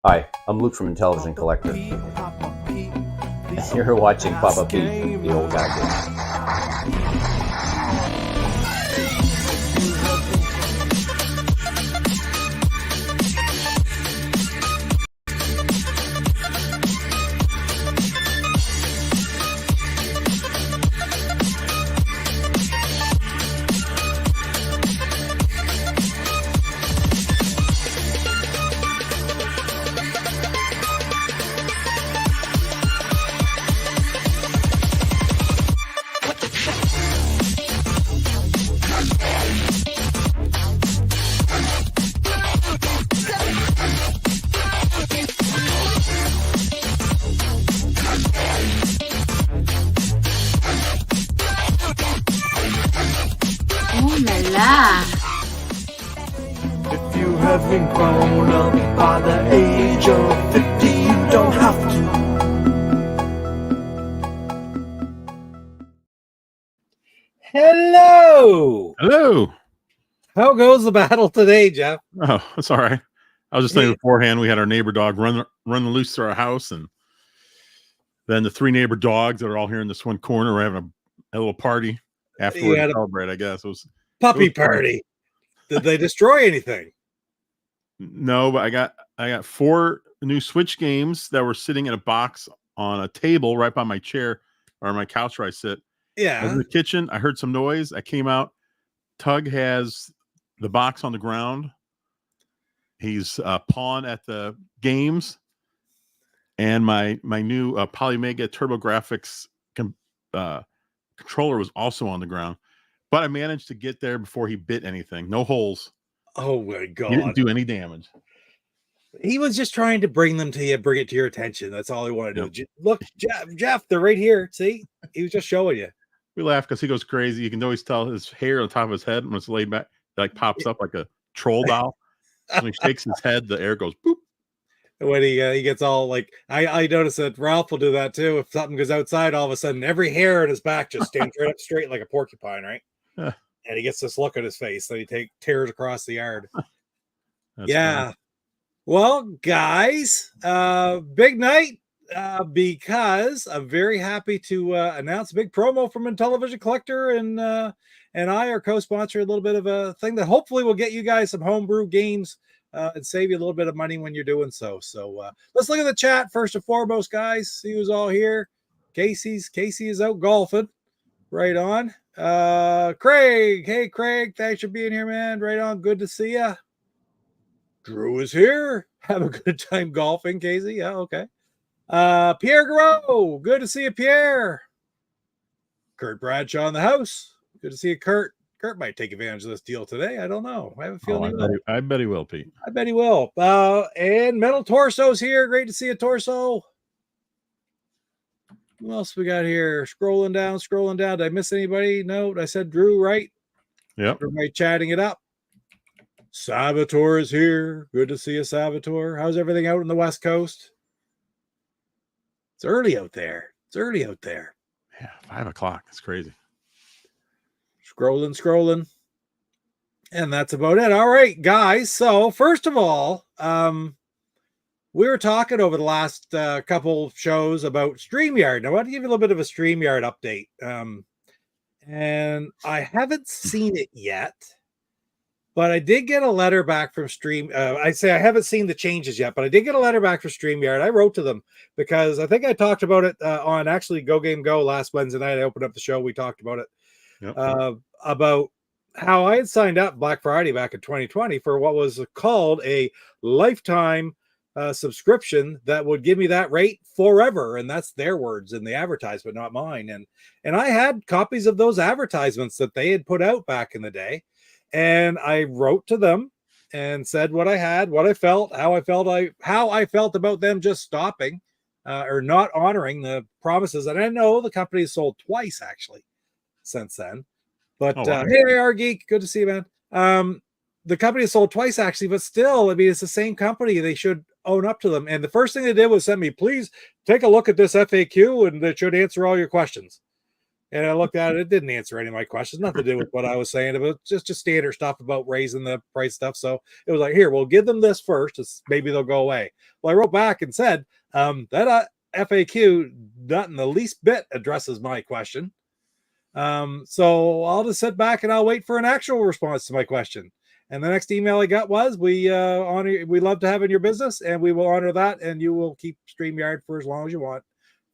Hi, I'm Luke from Intellivision Collector. You're watching Papa Pete, the old guy game. If you haven't grown up by the age of 50, you don't have to. Hello. Hello. How goes the battle today, Jeff? Oh, that's all right. I was just thinking beforehand, we had our neighbor dog run loose through our house, and then the three neighbor dogs that are all here in this one corner. We're having a little party afterward to celebrate, I guess. It was puppy party. Did they destroy anything? No, but I got 4 new Switch games that were sitting in a box on a table right by my chair or my couch where I sit. Yeah. I was in the kitchen. I heard some noise. I came out. Tug has the box on the ground. He's pawn at the games. And my new Polymega TurboGrafx controller was also on the ground. But I managed to get there before he bit anything. No holes. Oh, my God. He didn't do any damage. He was just trying to bring them to you, bring it to your attention. That's all he wanted to do. Look, Jeff, they're right here. See? He was just showing you. We laugh because he goes crazy. You can always tell his hair on top of his head when it's laid back, it like pops up like a troll doll. When he shakes his head, the air goes boop. When he gets all like, I noticed that Ralph will do that too. If something goes outside, all of a sudden, every hair in his back just stands right up straight like a porcupine, right? And he gets this look on his face that he tears across the yard. Yeah. Funny. Well, guys, big night because I'm very happy to announce a big promo from Intellivision Collector, and I are co-sponsoring a little bit of a thing that hopefully will get you guys some homebrew games and save you a little bit of money when you're doing so. So let's look at the chat first and foremost, guys. See who's all here. Casey is out golfing. Right on. Craig. Hey, Craig. Thanks for being here, man. Right on. Good to see you. Drew is here. Have a good time golfing, Casey. Yeah, okay. Pierre Garreau. Good to see you, Pierre. Kurt Bradshaw in the house. Good to see you, Kurt. Kurt might take advantage of this deal today. I don't know. I have a feeling. I bet he will, Pete. I bet he will. And Metal Torso's here. Great to see you, Torso. Who else we got here? Scrolling down. Did I miss anybody? No, I said Drew, right? Yep. Everybody chatting it up. Salvatore is here. Good to see you, Salvatore. How's everything out on the West Coast? It's early out there. Yeah, 5 o'clock. It's crazy. Scrolling. And that's about it. All right, guys. So first of all, we were talking over the last couple shows about StreamYard. Now, I want to give you a little bit of a StreamYard update. And I haven't seen it yet, but I did get a letter back from I haven't seen the changes yet, but I did get a letter back from StreamYard. I wrote to them because I think I talked about it on actually GoGameGo last Wednesday night. I opened up the show. We talked about it. Yep. About how I had signed up Black Friday back in 2020 for what was called a lifetime subscription that would give me that rate forever, and that's their words in the advertisement, not mine. And I had copies of those advertisements that they had put out back in the day, and I wrote to them and said what I had, what I felt, how I felt about them just stopping or not honoring the promises. And I know the company has sold twice actually since then. But hey, AR Geek, good to see you, man. The company has sold twice actually, but still, I mean, it's the same company. They should own up to them. And the first thing they did was send me, please take a look at this FAQ, and it should answer all your questions. And I looked at it, it didn't answer any of my questions, nothing to do with what I was saying about just standard stuff about raising the price stuff. So it was like, here, we'll give them this first. Maybe they'll go away. Well, I wrote back and said, that FAQ not in the least bit addresses my question. So I'll just sit back and I'll wait for an actual response to my question. And the next email I got was, we love to have in your business, and we will honor that, and you will keep StreamYard for as long as you want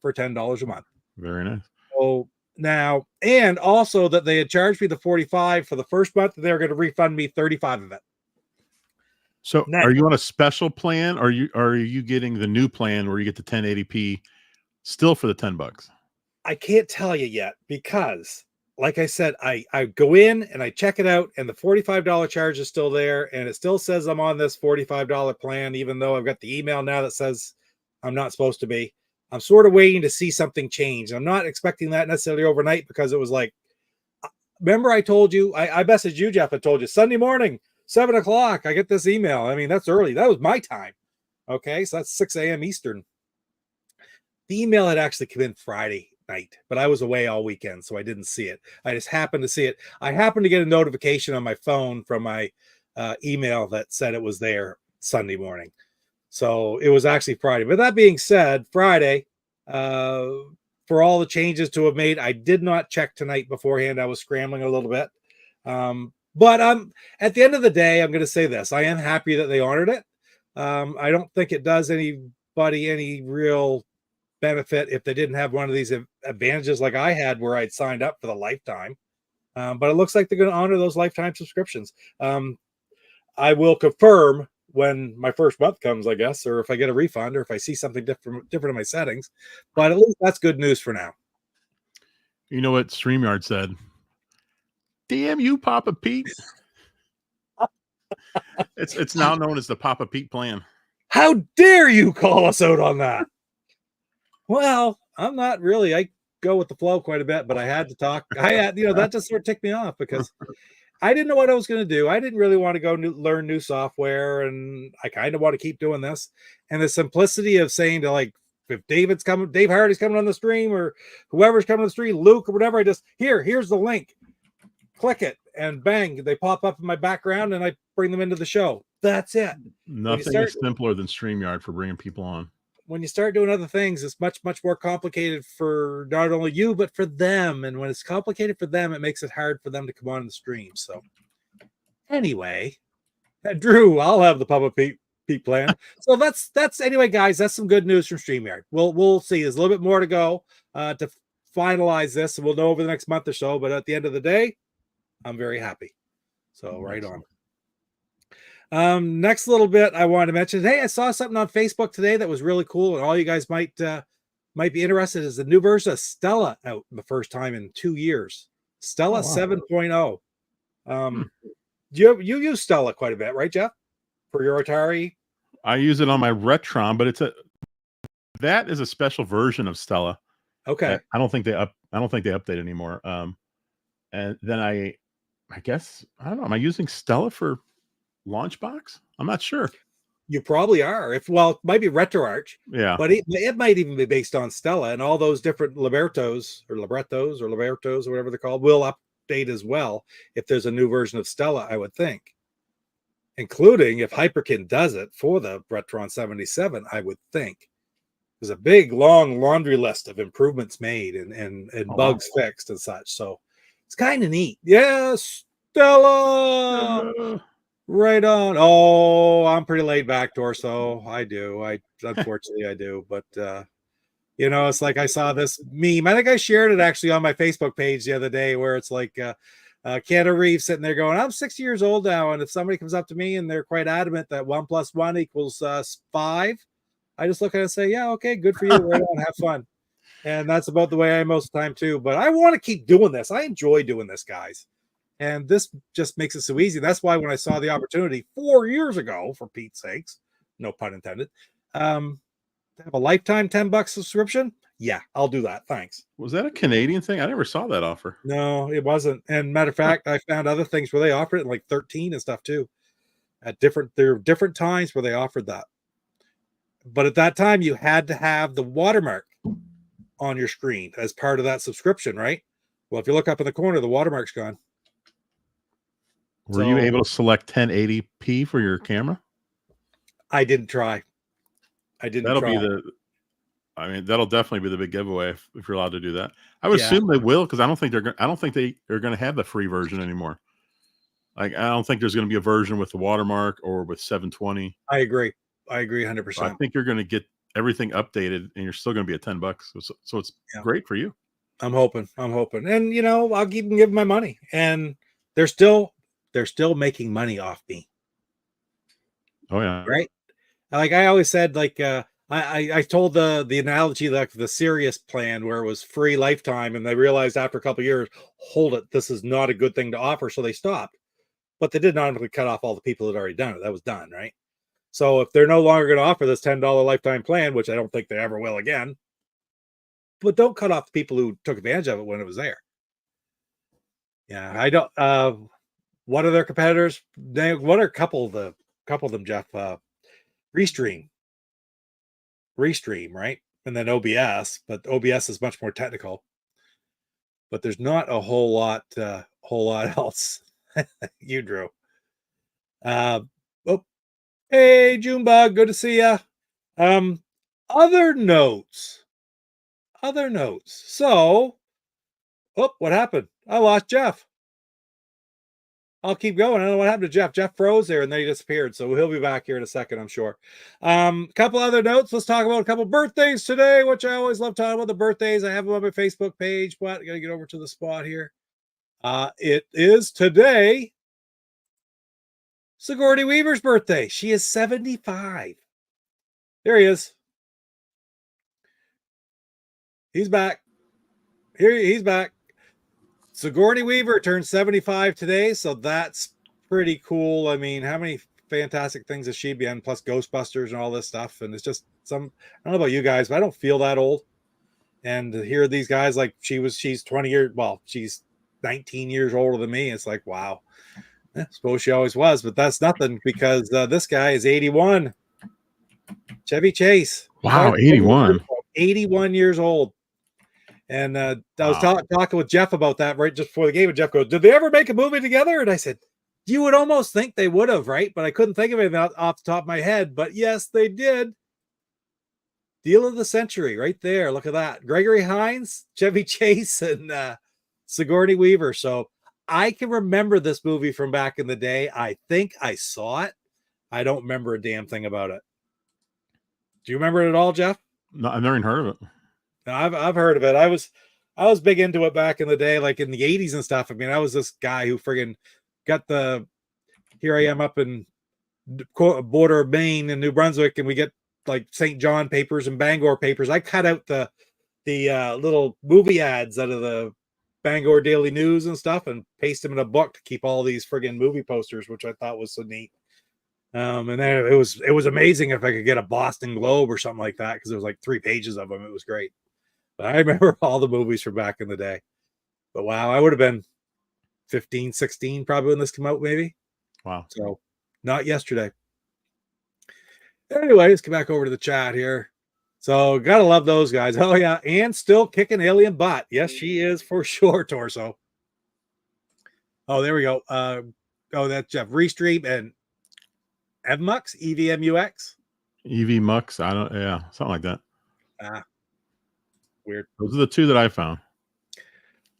for $10 a month. Very nice. So now, and also that they had charged me the $45 for the first month, they're going to refund me $35 of it. So Now, are you on a special plan, or are you getting the new plan where you get the 1080p still for the $10? I can't tell you yet, because like I said, I go in and I check it out, and the $45 charge is still there, and it still says I'm on this $45 plan, even though I've got the email now that says I'm not supposed to be. I'm sort of waiting to see something change. I'm not expecting that necessarily overnight, because it was like, remember I told you, I messaged you, Jeff, I told you Sunday morning, 7 o'clock, I get this email. I mean, that's early. That was my time. Okay, so that's 6 a.m. Eastern. The email had actually come in Friday night, but I was away all weekend, so I didn't see it. I just happened to see it. I happened to get a notification on my phone from my email that said it was there Sunday morning. So it was actually Friday. But that being said, Friday, for all the changes to have made, I did not check tonight beforehand. I was scrambling a little bit. But at the end of the day, I'm going to say this. I am happy that they honored it. I don't think it does anybody any real benefit if they didn't have one of these advantages like I had, where I'd signed up for the lifetime. But it looks like they're going to honor those lifetime subscriptions. I will confirm when my first month comes, I guess, or if I get a refund, or if I see something different in my settings. But at least that's good news for now. You know what StreamYard said? Damn you, Papa Pete. It's now known as the Papa Pete plan. How dare you call us out on that? Well, I'm not really. I go with the flow quite a bit, but I had to talk. That just sort of ticked me off, because I didn't know what I was going to do. I didn't really want to go learn new software, and I kind of want to keep doing this. And the simplicity of saying to, like, if Dave Hardy's coming on the stream, or whoever's coming on the stream, Luke or whatever, I just, here's the link, click it, and bang, they pop up in my background, and I bring them into the show. That's it. Nothing is simpler than StreamYard for bringing people on. When you start doing other things, it's much, much more complicated for not only you, but for them. And when it's complicated for them, it makes it hard for them to come on the stream. So anyway, Drew, I'll have the Papa Pete plan. So that's anyway, guys, that's some good news from StreamYard. We'll see. There's a little bit more to go to finalize this, and we'll know over the next month or so. But at the end of the day, I'm very happy. So right on. Next little bit I wanted to mention, hey, I saw something on Facebook today that was really cool, and all you guys might be interested. Is the new version of Stella out the first time in 2 years? Stella 7.0. You use Stella quite a bit, right, Jeff? For your Atari? I use it on my Retron, but that is a special version of Stella. Okay. I don't think they update anymore. And then I guess, I don't know, am I using Stella for Launchbox? I'm not sure. You probably are. It might be RetroArch. Yeah. But it might even be based on Stella, and all those different librettos or whatever they're called will update as well if there's a new version of Stella, I would think. Including if Hyperkin does it for the Retron 77, I would think. There's a big, long laundry list of improvements made and bugs fixed and such. So it's kind of neat. Yes, Stella! Right on. Oh, I'm pretty laid back, Torso. I do. Unfortunately I do. But it's like I saw this meme. I think I shared it actually on my Facebook page the other day, where it's like Keanu Reeves sitting there going, I'm 60 years old now, and if somebody comes up to me and they're quite adamant that 1 + 1 = 5, I just look at it and say, yeah, okay, good for you. Right on, have fun. And that's about the way I am most of the time too. But I want to keep doing this. I enjoy doing this, guys. And this just makes it so easy. That's why when I saw the opportunity 4 years ago, for Pete's sakes, no pun intended, to have a lifetime $10 subscription, yeah, I'll do that. Thanks. Was that a Canadian thing? I never saw that offer. No, it wasn't. And matter of fact, I found other things where they offered it in like 13 and stuff too. There are different times where they offered that. But at that time, you had to have the watermark on your screen as part of that subscription, right? Well, if you look up in the corner, the watermark's gone. Were you able to select 1080p for your camera? I didn't try. That'll be that'll definitely be the big giveaway if you're allowed to do that. I would assume they will, because I don't think they're going to have the free version anymore. Like, I don't think there's going to be a version with the watermark or with 720. I agree 100%. So I think you're going to get everything updated, and you're still going to be at $10. So it's great for you. I'm hoping, and you know, I'll keep giving my money, and they're still making money off me. Oh yeah, right. Like I always said, like I told the analogy, like the Sirius plan, where it was free lifetime, and they realized after a couple of years, hold it, this is not a good thing to offer, so they stopped. But they did not cut off all the people that had already done it. That was done, right? So if they're no longer going to offer this $10 lifetime plan, which I don't think they ever will again, but don't cut off the people who took advantage of it when it was there. Yeah, I don't. What are their competitors? What are a couple of them, Jeff? Restream, right? And then OBS, but OBS is much more technical. But there's not a whole lot else. You, Drew. Hey, Junebug, good to see ya. Other notes. So, what happened? I lost Jeff. I'll keep going. I don't know what happened to Jeff. Jeff froze there and then he disappeared. So he'll be back here in a second, I'm sure. Couple other notes. Let's talk about a couple birthdays today, which I always love talking about the birthdays. I have them on my Facebook page, but I got to get over to the spot here. It is today Sigourney Weaver's birthday. She is 75. There he is. He's back. He's back. Sigourney Weaver turned 75 today, so that's pretty cool. I mean, how many fantastic things has she been? Plus Ghostbusters and all this stuff. And it's just I don't know about you guys, but I don't feel that old. And to hear these guys, like she's 20 years, well, she's 19 years older than me. It's like, wow. I suppose she always was, but that's nothing because this guy is 81. Chevy Chase. Wow, 81. 81 years old. And I was talking with Jeff about that right just before the game. And Jeff goes, did they ever make a movie together? And I said, you would almost think they would have, right? But I couldn't think of it off the top of my head. But yes, they did. Deal of the century right there. Look at that. Gregory Hines, Chevy Chase, and Sigourney Weaver. So I can remember this movie from back in the day. I think I saw it. I don't remember a damn thing about it. Do you remember it at all, Jeff? No, I've never even heard of it. No, I've heard of it. I was big into it back in the day, like in the 80s and stuff. I mean, I was this guy who friggin' got here I am up in border of Maine and New Brunswick, and we get like St. John papers and Bangor papers. I cut out the little movie ads out of the Bangor Daily News and stuff and paste them in a book to keep all these friggin' movie posters, which I thought was so neat. And then it was amazing if I could get a Boston Globe or something like that, because there was like 3 pages of them. It was great. But I remember all the movies from back in the day. But wow, I would have been 15, 16 probably when this came out, maybe. Wow. So not yesterday. Anyway, let's get back over to the chat here. So gotta love those guys. Oh yeah, and still kicking alien butt. Yes, she is for sure, Torso. Oh, there we go. That's Jeff Restream and Evmux, EVMUX. EVMux, something like that. Weird. Those are the 2 that I found.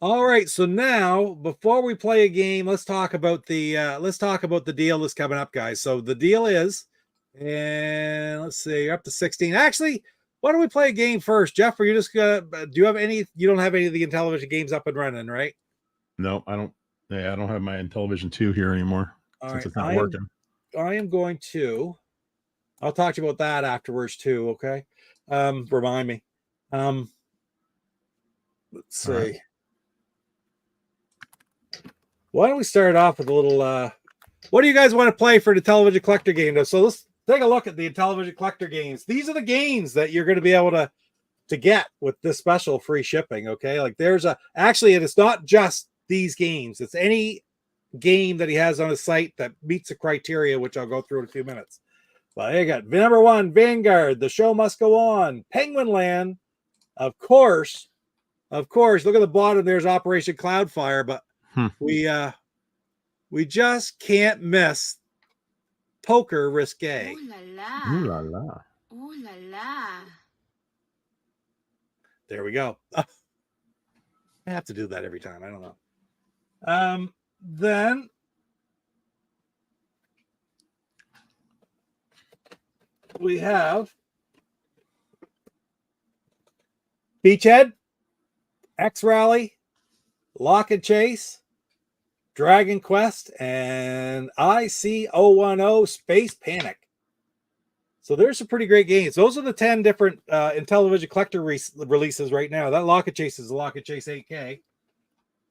All right, so now before we play a game, let's talk about the deal that's coming up, guys. So the deal is, and let's see, you're up to 16. Actually, why don't we play a game first, Jeff? Are you just gonna? Do you have any? You don't have any of the Intellivision games up and running, right? No, I don't. Yeah, I don't have my Intellivision 2 here anymore since it's not working. I am going to. I'll talk to you about that afterwards too. Okay, remind me. Let's see. Right. Why don't we start off with a little what do you guys want to play for the Intellivision Collector game? So let's take a look at the Intellivision Collector games. These are the games that you're going to be able to get with this special free shipping. Okay, like actually it's not just these games, it's any game that he has on his site that meets the criteria, which I'll go through in a few minutes. Well, you got number 1, Vanguard, The Show Must Go On, Penguin Land, of course, Of course, look at the bottom. There's Operation Cloudfire, but we just can't miss Poker Risque. Ooh la la. Ooh la la. Ooh la la. There we go. I have to do that every time. I don't know. Then we have Beachhead, X Rally, Lock and Chase, Dragon Quest, and IC010 Space Panic. So there's some pretty great games. Those are the 10 different Intellivision Collector releases right now. That Lock and Chase is the Lock and Chase 8K.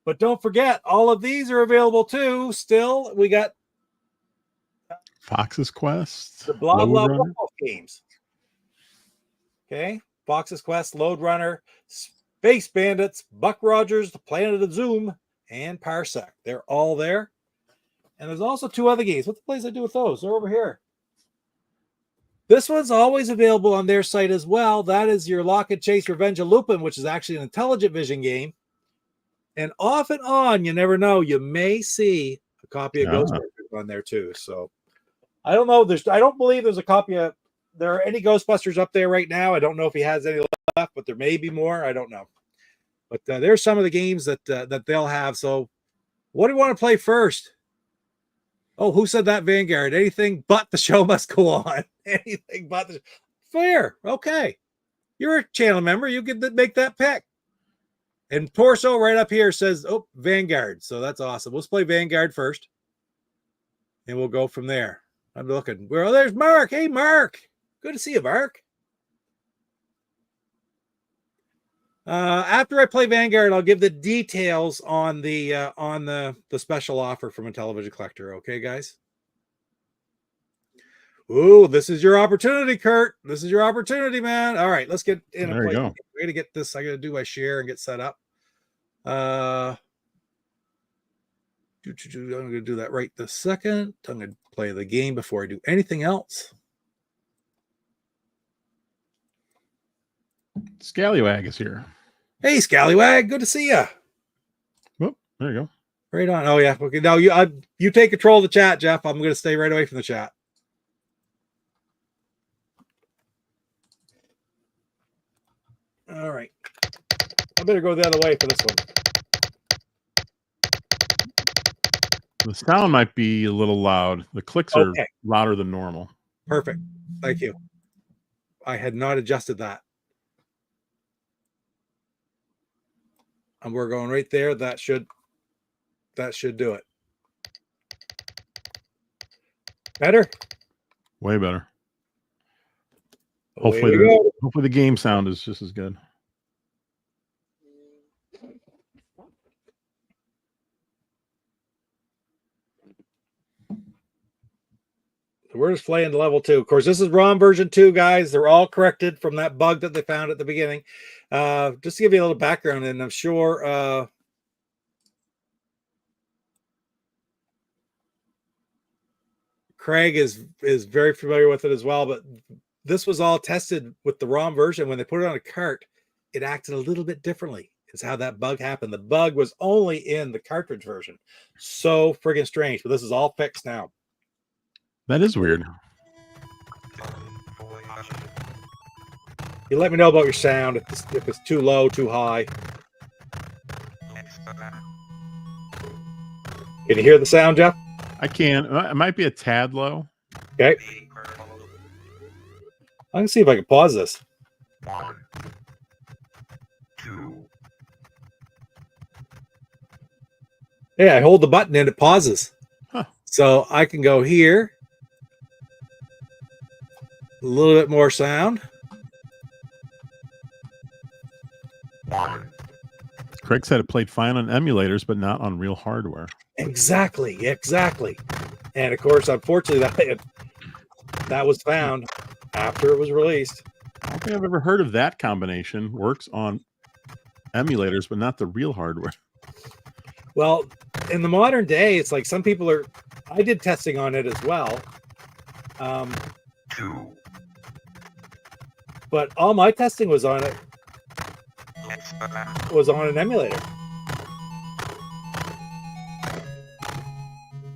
But don't forget, all of these are available too. Still, we got Fox's Quest. the blah blah Lode blah Runner. games. Okay, Fox's Quest, Lode Runner, Space Bandits, Buck Rogers, The Planet of Zoom, and Parsec. They're all there. And there's also 2 other games. What the plays I do with those? They're over here. This one's always available on their site as well. That is your Lock and Chase Revenge of Lupin, which is actually an Intelligent Vision game. And off and on, you never know, you may see a copy of Ghostbusters on there too. So I don't know. I don't believe there's a copy of there are any Ghostbusters up there right now. I don't know if he has any left, but there may be more. I don't know. But there's some of the games that they'll have. So what do you want to play first? Oh, who said that, Vanguard? Anything but the show must go on. Anything but the fair. Okay. You're a channel member. You get to make that pick. And Torso right up here says, oh, Vanguard. So that's awesome. Let's play Vanguard first. And we'll go from there. I'm looking. Well, there's Mark. Hey, Mark. Good to see you, Mark. After I play Vanguard, I'll give the details on the special offer from Intellivision Collector. Okay, guys? Ooh, this is your opportunity, Kurt. This is your opportunity, man. All right, let's get in. There you go. We're gonna get this. I gotta do my share and get set up. I'm gonna do that right this second. I'm gonna play the game before I do anything else. Scallywag is here. Hey, Scallywag, good to see you. Oh, there you go. Right on. Oh yeah. Okay. Now you take control of the chat, Jeff. I'm going to stay right away from the chat. All right. I better go the other way for this one. The sound might be a little loud. The clicks are Okay. louder than normal. Perfect. Thank you. I had not adjusted that. And we're going right there. That should do it. Better? Way better. Away Hopefully, we go. hopefully the game sound is just as good. We're just playing level 2. Of course, this is ROM version 2, guys. They're all corrected from that bug that they found at the beginning. Just to give you a little background, and I'm sure Craig is very familiar with it as well. But this was all tested with the ROM version. When they put it on a cart, it acted a little bit differently. Is how that bug happened. The bug was only in the cartridge version. So friggin' strange. But this is all fixed now. That is weird. You let me know about your sound if it's too low, too high. Can you hear the sound, Jeff? I can. It might be a tad low. Okay. I can see if I can pause this. 1, 2. Yeah, I hold the button and it pauses. Huh. So I can go here. A little bit more sound. 1. Craig said it played fine on emulators, but not on real hardware. Exactly. And of course, unfortunately, that was found after it was released. I don't think I've ever heard of that combination. Works on emulators, but not the real hardware. Well, in the modern day, it's like some people are. I did testing on it as well. 2. But all my testing was on it was on an emulator.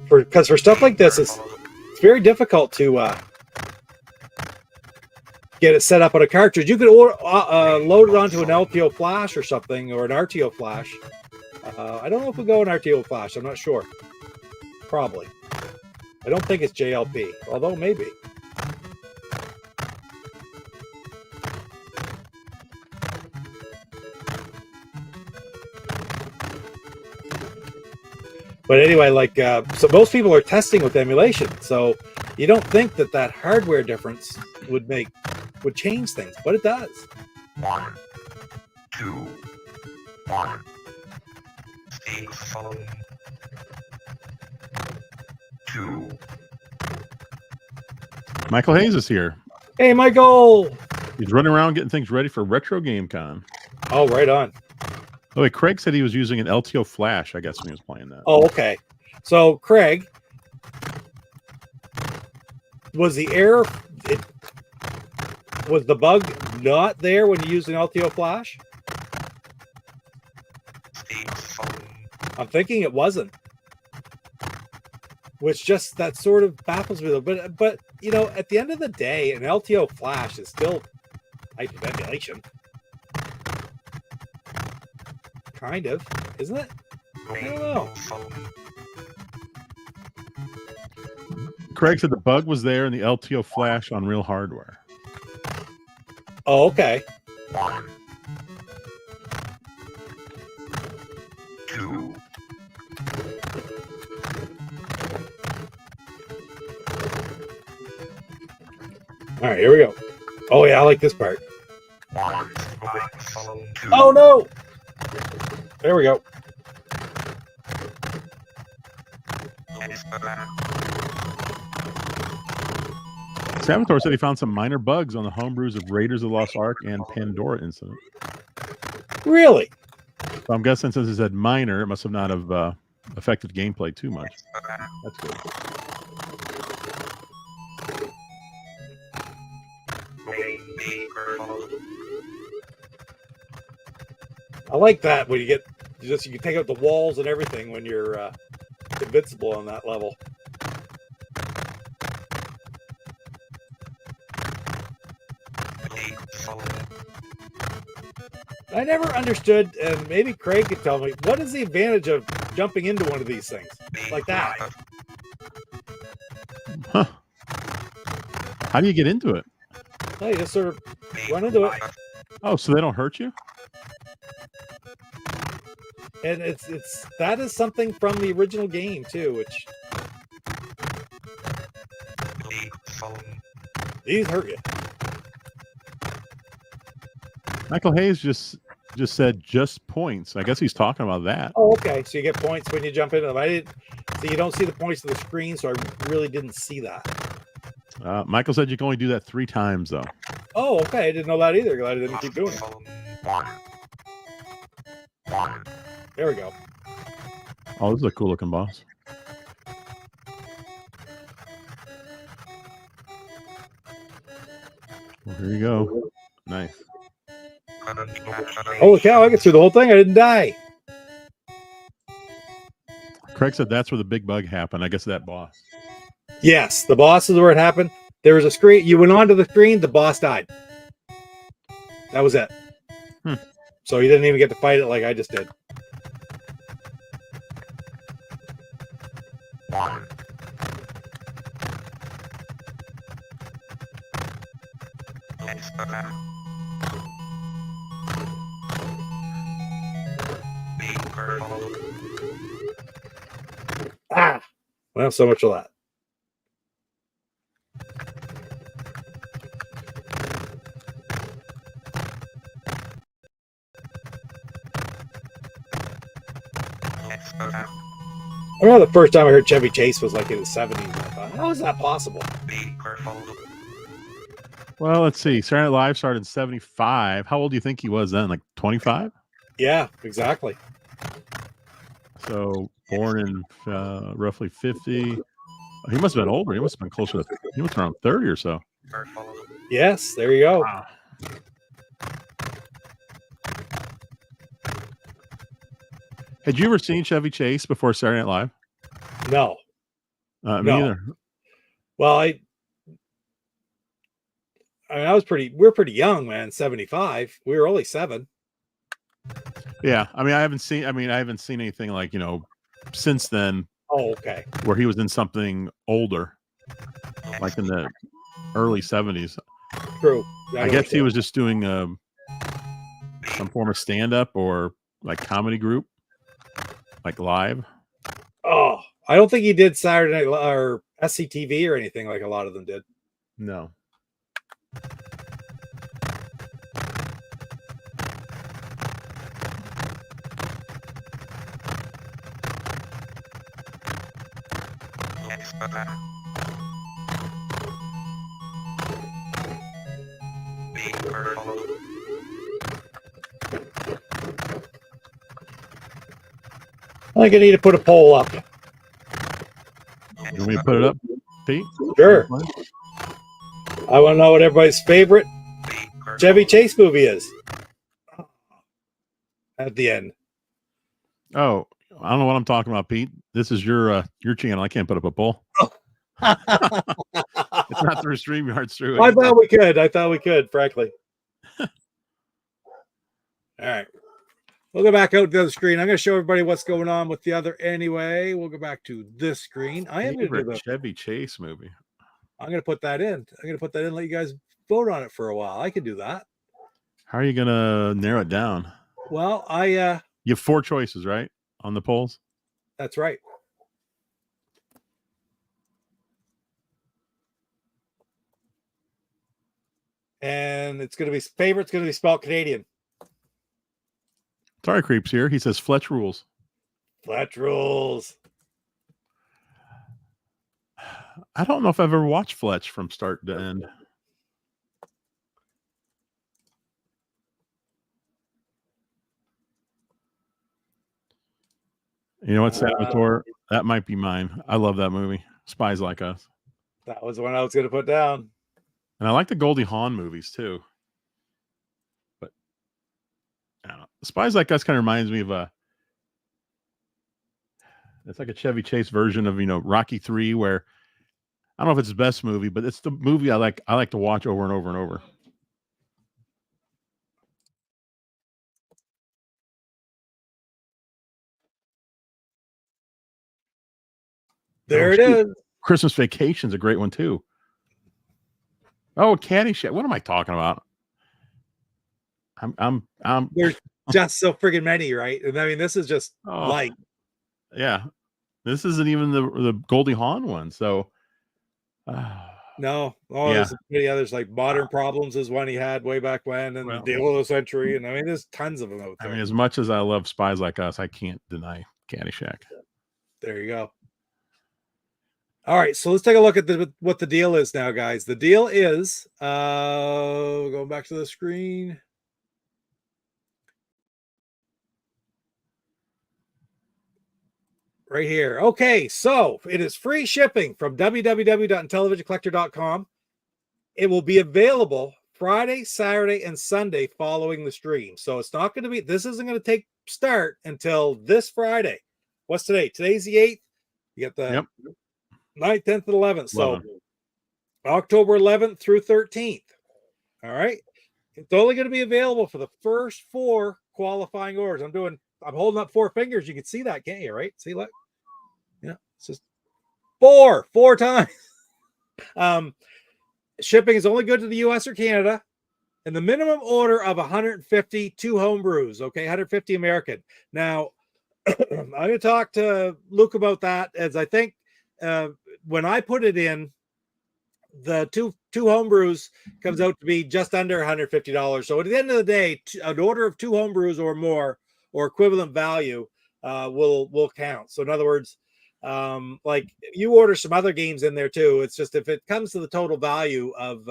Because for stuff like this, it's very difficult to get it set up on a cartridge. You could load it onto an LTO flash or something, or an RTO flash. I don't know if we go an RTO flash. I'm not sure. Probably. I don't think it's JLP, although maybe. But anyway, like, so most people are testing with emulation. So you don't think that hardware difference would change things, but it does. 1, 2, 1. Speak phone. 2. Michael Hayes is here. Hey, Michael. He's running around getting things ready for Retro Game Con. Oh, right on. Oh, wait, Craig said he was using an LTO flash, I guess, when he was playing that. Oh, okay. So, Craig, was the error, was the bug not there when you used an LTO flash? I'm thinking it wasn't. Which just, that sort of baffles me a little bit. But, you know, at the end of the day, an LTO flash is still type of emulation. Kind of, isn't it? I don't know. Craig said the bug was there in the LTO flash on real hardware. Oh, okay. 1, 2. All right, here we go. Oh, yeah, I like this part. 1, 2. Oh, no. There we go. Salvatore said he found some minor bugs on the homebrews of Raiders of the Lost Ark and Pandora Incident. Really? So I'm guessing since it said minor, it must have not have affected gameplay too much. That's good. I like that when you can take out the walls and everything when you're invincible on that level. I never understood, and maybe Craig could tell me, what is the advantage of jumping into one of these things like that? Huh. How do you get into it? No, you just sort of run into it. Oh, so they don't hurt you? And that is something from the original game too, which these hurt you. Michael Hayes just said just points. I guess he's talking about that. Oh, okay. So you get points when you jump into them. I didn't. So you don't see the points on the screen, so I really didn't see that. Michael said you can only do that 3 times though. Oh, okay. I didn't know that either. Glad I didn't keep doing it. 1. There we go. Oh, this is a cool looking boss. Well, here you go. Nice. Holy cow! I get through the whole thing. I didn't die. Craig said that's where the big bug happened. I guess that boss. Yes, the boss is where it happened. There was a screen. You went onto the screen. The boss died. That was it. So you didn't even get to fight it like I just did. 1. Ah, well, so much of that. I remember the first time I heard Chevy Chase was like in the 70s. I thought, how is that possible? Well, let's see. Saturday Night Live started in 75. How old do you think he was then? Like 25? Yeah, exactly. So born in roughly 50. He must have been older. He must have been closer to, he was around 30 or so. Yes, there you go. Wow. Had you ever seen Chevy Chase before Saturday Night Live? No. Me No. either. Well, I mean, we're pretty young, man. 75. We were only 7. Yeah, I mean, I haven't seen anything like, since then Oh, okay. where he was in something older, like in the early 70s. True. I guess he was just doing some form of stand-up or like comedy group, like live. Oh, I don't think he did Saturday Night or SCTV or anything like a lot of them did. No. I think I need to put a poll up. You want me to put it up, Pete? Sure. I want to know what everybody's favorite Chevy Chase movie is. At the end. Oh, I don't know what I'm talking about, Pete. This is your channel. I can't put up a poll. It's not through StreamYard, through. I thought we could, frankly. All right. We'll go back out to the other screen. I'm going to show everybody what's going on with the other anyway. We'll go back to this screen. I am going to do the Chevy Chase movie. I'm going to put that in. Let you guys vote on it for a while. I can do that. How are you going to narrow it down? Well, you have 4 choices, right? On the polls? That's right. And it's going to be favorite's going to be spelled Canadian. Sorry, Creeps here. He says Fletch rules. Fletch rules. I don't know if I've ever watched Fletch from start to end. You know what, Salvatore? That might be mine. I love that movie. Spies Like Us. That was the one I was going to put down. And I like the Goldie Hawn movies too. But I don't know. Spies Like Us kind of reminds me of it's like a Chevy Chase version of, Rocky 3, where I don't know if it's his best movie, but it's the movie I like to watch over and over and over. There it is. Christmas Vacation's a great one too. Oh, Caddyshack. What am I talking about? I'm There's just so friggin' many, right? And I mean, this is just light. Yeah. This isn't even the Goldie Hawn one. So no. Yeah. There's many others, like Modern Problems is one he had way back when, and the Deal of the Century. And I mean, there's tons of them out there. I mean, as much as I love Spies Like Us, I can't deny Caddyshack. There you go. All right, so let's take a look at what the deal is now, guys. The deal is going back to the screen. Right here. Okay, so it is free shipping from www.intellivisioncollector.com. It will be available Friday, Saturday, and Sunday following the stream. So it's not going to be, this isn't going to start until this Friday. What's today? Today's the 8th. You got the 9th, 10th, and 11th. So October 11th through 13th. All right. It's only going to be available for the first 4 qualifying orders. I'm holding up 4 fingers. You can see that, can't you? Right? See, look. Yeah. It's just 4 times. Shipping is only good to the US or Canada. And the minimum order of 152 homebrews. Okay. 150 American. Now, I'm going to talk to Luke about that, as I think when I put it in, the two homebrews comes out to be just under $150. So at the end of the day, an order of 2 homebrews or more or equivalent value will count. So in other words, like you order some other games in there too. It's just if it comes to the total value of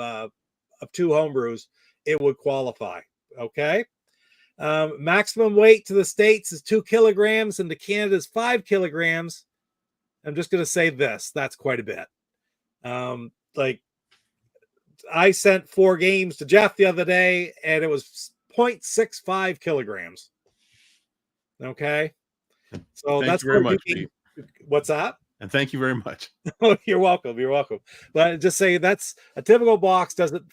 2 homebrews, it would qualify. Okay. Maximum weight to the States is 2 kilograms and to Canada is 5 kilograms. I'm just going to say this. That's quite a bit. Like I sent 4 games to Jeff the other day, and it was 0.65 kilograms. Okay. So Thank that's you very where much, you Pete. can, what's that? And thank you very much. Oh, you're welcome. You're welcome. But just say that's a typical box doesn't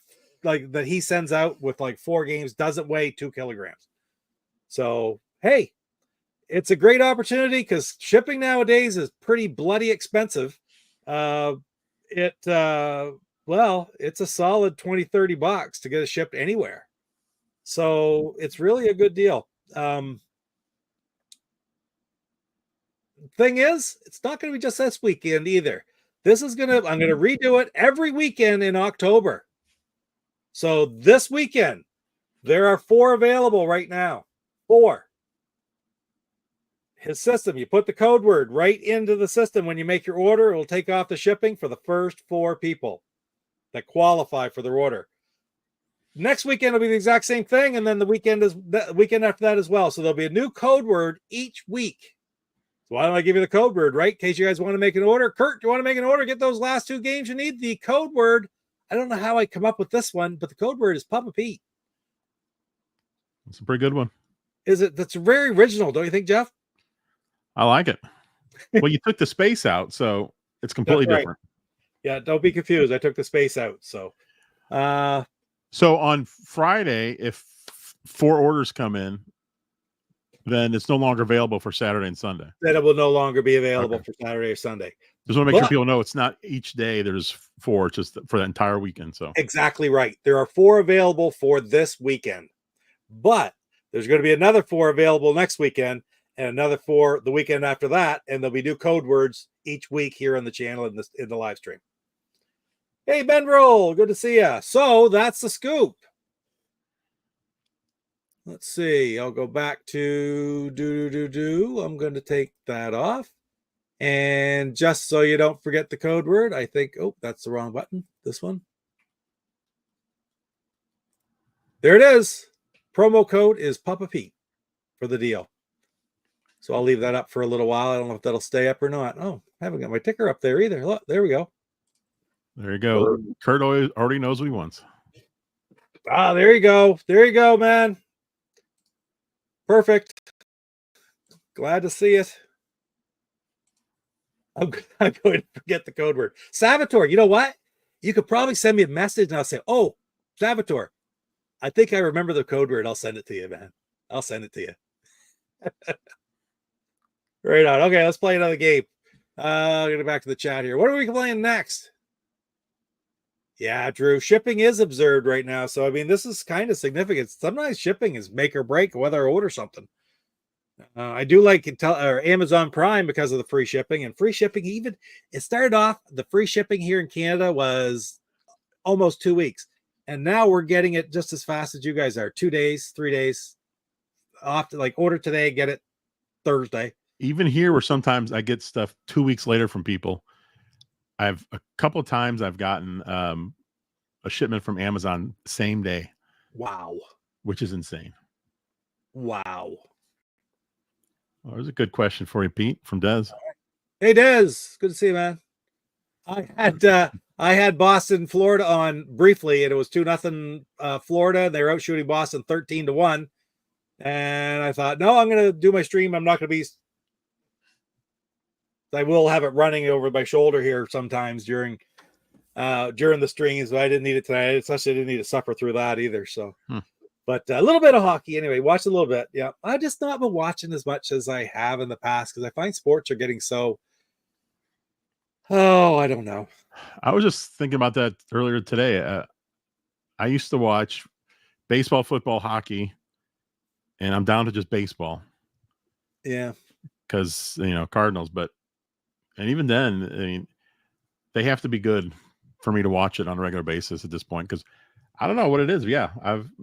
like that he sends out with like 4 games doesn't weigh 2 kilograms. So hey, it's a great opportunity because shipping nowadays is pretty bloody expensive. It's a solid 20-30 bucks to get it shipped anywhere. So it's really a good deal. Thing is, it's not going to be just this weekend either. I'm going to redo it every weekend in October. So this weekend, there are 4 available right now. 4. His system, you put the code word right into the system when you make your order. It'll take off the shipping for the first 4 people that qualify for their order. Next weekend will be the exact same thing, and then the weekend after that as well. So there'll be a new code word each week. So why don't I give you the code word, right? In case you guys want to make an order. Kurt, do you want to make an order? Get those last 2 games you need. The code word, I don't know how I come up with this one, but the code word is Papa Pete. It's a pretty good one. That's very original, don't you think, Jeff? I like it. Well, you took the space out, so it's completely different. Yeah, don't be confused. I took the space out. So on Friday, if 4 orders come in, then it's no longer available for Saturday and Sunday. Then it will no longer be available for Saturday or Sunday. Just want to make sure people know it's not each day there's 4, just for the entire weekend. So exactly right. There are 4 available for this weekend, but there's going to be another 4 available next weekend and another 4 the weekend after that. And there'll be new code words each week here on the channel in the live stream. Hey, Ben Roll, good to see you. So that's the scoop. Let's see. I'll go back to I'm going to take that off. And just so you don't forget the code word, I think, that's the wrong button. This one. There it is. Promo code is Papa Pete for the deal. So I'll leave that up for a little while. I don't know if that'll stay up or not. Oh, I haven't got my ticker up there either. Look, there we go. There you go. Kurt already knows what he wants. Ah, there you go. There you go, man. Perfect. Glad to see it. I'm going to forget the code word. Salvatore, you know what? You could probably send me a message and I'll say, oh, Salvatore, I think I remember the code word. I'll send it to you, man. I'll send it to you. Right on. Okay, let's play another game. Get back to the chat here. What are we playing next? Yeah, Drew, shipping is observed right now. So, I mean, this is kind of significant. Sometimes shipping is make or break whether I order something. I do like Amazon Prime because of the free shipping and free shipping. Even it started off, the free shipping here in Canada was almost 2 weeks. And now we're getting it just as fast as you guys are. 2 days, 3 days. Often like order today, get it Thursday. Even here where sometimes I get stuff 2 weeks later from people. A couple of times I've gotten a shipment from Amazon same day. Wow. Which is insane. Wow. Well, there's a good question for you, Pete, from Des. Hey, Des. Good to see you, man. I had Boston, Florida on briefly, and it was 2-0 Florida. They were out shooting Boston 13-1. And I thought, no, I'm going to do my stream. I'm not going to be. I will have it running over my shoulder here sometimes during the streams, but I didn't need it tonight. Especially I didn't need to suffer through that either. So, but a little bit of hockey anyway. Watched a little bit. Yeah, I just not been watching as much as I have in the past because I find sports are getting so. Oh, I don't know. I was just thinking about that earlier today. I used to watch baseball, football, hockey, and I'm down to just baseball. Yeah, because Cardinals, and even then, I mean, they have to be good for me to watch it on a regular basis at this point because I don't know what it is. Yeah,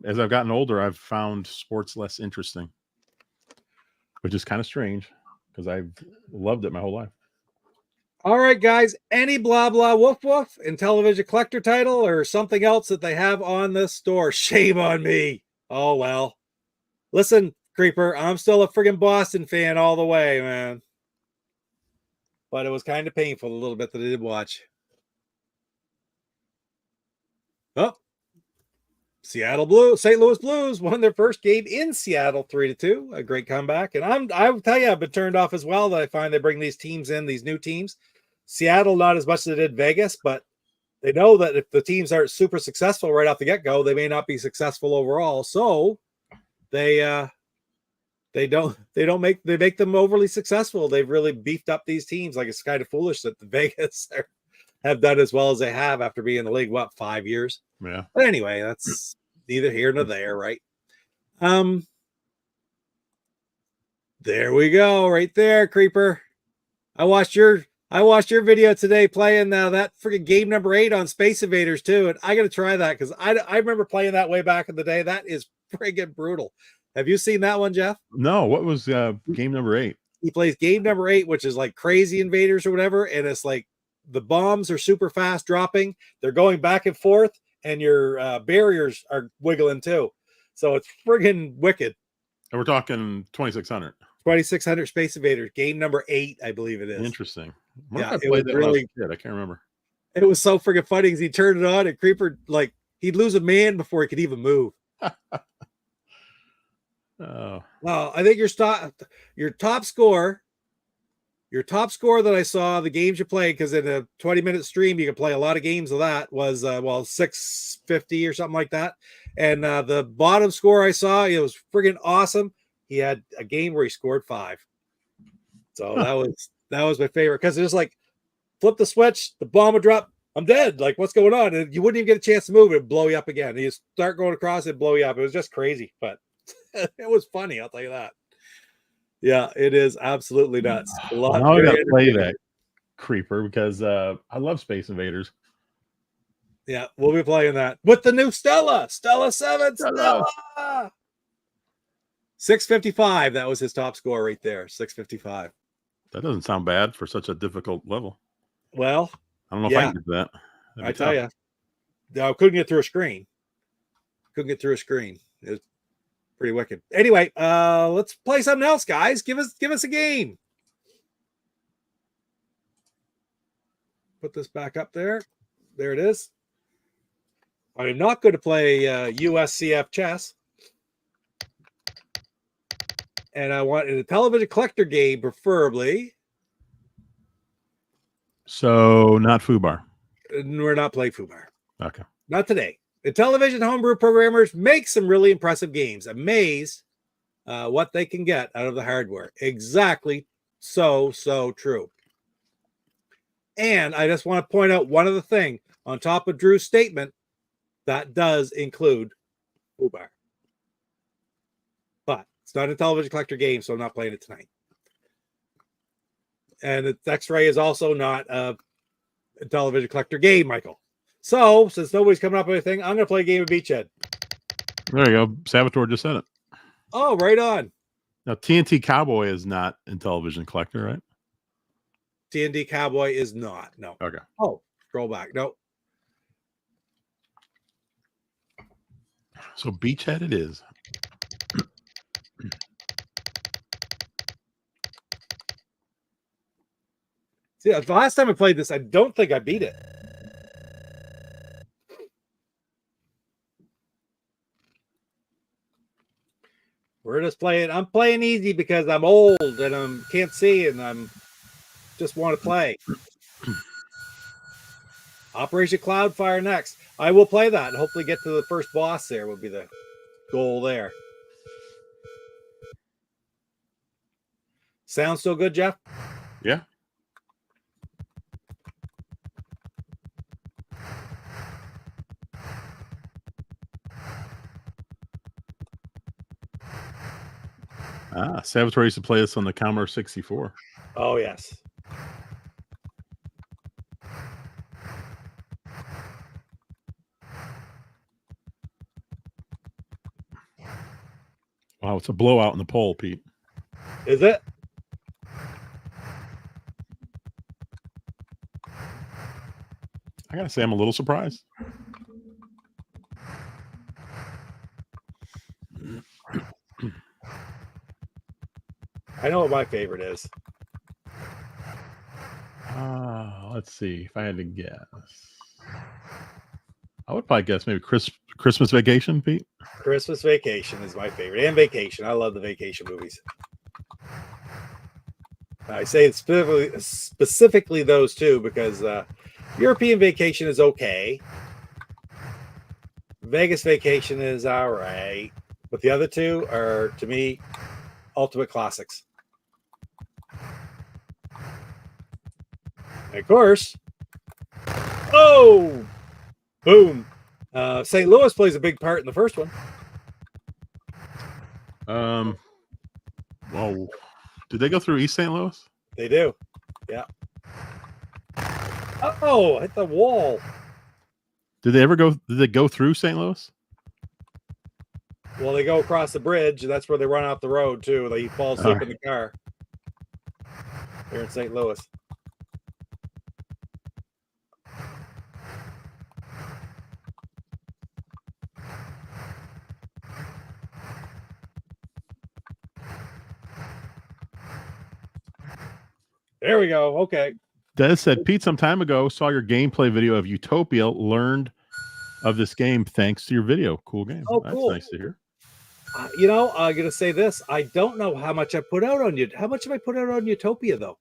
as I've gotten older, I've found sports less interesting, which is kind of strange because I've loved it my whole life. All right, guys. Any blah blah woof woof Intellivision Collector title or something else that they have on this store? Shame on me. Oh well. Listen, Creeper, I'm still a friggin' Boston fan all the way, man. But it was kind of painful a little bit that I did watch. Oh, St. Louis Blues won their first game in Seattle 3-2. A great comeback. And I will tell you, I've been turned off as well that I find they bring these teams in, these new teams. Seattle, not as much as they did Vegas, but they know that if the teams aren't super successful right off the get-go, they may not be successful overall. So they make them overly successful. They've really beefed up these teams. Like, it's kind of foolish that the Vegas have done as well as they have after being in the league, 5 years? Yeah. But anyway, that's neither here nor there, right? There we go, right there, Creeper. I watched your video today playing that freaking game number 8 on Space Invaders too, and I got to try that because I remember playing that way back in the day. That is friggin' brutal. Have you seen that one, Jeff? No. What was game number 8? He plays game number 8, which is like Crazy Invaders or whatever, and it's like the bombs are super fast dropping. They're going back and forth, and your barriers are wiggling too. So it's friggin' wicked. And we're talking 2600. 2600 Space Invaders, game number 8, I believe it is. Interesting. Yeah, I played that when I was a kid. I can't remember. It was so friggin' funny because he turned it on and Creeper, like, he'd lose a man before he could even move. Oh. Well, I think your top score that I saw, the games you played, because in a 20-minute stream you can play a lot of games of that, was 650 or something like that. And the bottom score I saw, it was friggin' awesome. He had a game where he scored 5. So that was my favorite, because it's like, flip the switch, the bomb would drop, I'm dead. Like, what's going on? And you wouldn't even get a chance to move, it'd blow you up again. You start going across, it'd blow you up. It was just crazy, but it was funny, I'll tell you that. Yeah, it is absolutely nuts. A lot. Now I gotta play that, Creeper, because I love Space Invaders. Yeah, we'll be playing that with the new Stella 7. Stella 655. That was his top score right there. 655. That doesn't sound bad for such a difficult level. Well, I don't know if I can get that. I tell you, I couldn't get through a screen. It was pretty wicked. Anyway, let's play something else, guys. Give us a game. Put this back up there. There it is. I'm not going to play USCF chess. And I want a Intellivision Collector game, preferably. So, not Fubar. We're not playing Fubar. Okay. Not today. Intellivision Homebrew programmers make some really impressive games. Amazed what they can get out of the hardware. Exactly. So true. And I just want to point out one other thing. On top of Drew's statement, that does include Fubar. But it's not a Intellivision Collector game, so I'm not playing it tonight. And the X-Ray is also not a Intellivision Collector game, Michael. So, since nobody's coming up with anything, I'm going to play a game of Beachhead. There you go. Saboteur just said it. Oh, right on. Now, TNT Cowboy is not Intellivision Collector, right? TNT Cowboy is not. No. Okay. Oh, scroll back. No. So, Beachhead it is. See, the last time I played this, I don't think I beat it. We're just playing. I'm playing easy because I'm old and I can't see and I'm just want to play. Operation Cloudfire next. I will play that and hopefully get to the first boss. There will be the goal there. Sounds still good, Jeff? Yeah. Saboteur used to play this on the Commodore 64. Oh, yes. Wow, it's a blowout in the poll, Pete. Is it? I gotta say, I'm a little surprised. I know what my favorite is. Let's see. If I had to guess, I would probably guess maybe Christmas Vacation, Pete? Christmas Vacation is my favorite, and Vacation. I love the vacation movies. I say specifically those two because European Vacation is okay. Vegas Vacation is all right. But the other two are, to me, ultimate classics. And of course, oh, boom. St. Louis plays a big part in the first one. Oh, did they go through East St. Louis? They do. Yeah. Oh, hit the wall. Did they go through St. Louis? Well, they go across the bridge, and that's where they run off the road, too. They fall asleep in the car. Here in St. Louis. There we go. Okay. Des said, Pete, some time ago, saw your gameplay video of Utopia, learned of this game thanks to your video. Cool game. Oh, That's cool. nice to hear. You know, I'm going to say this. I don't know how much I put out on you. How much have I put out on Utopia, though?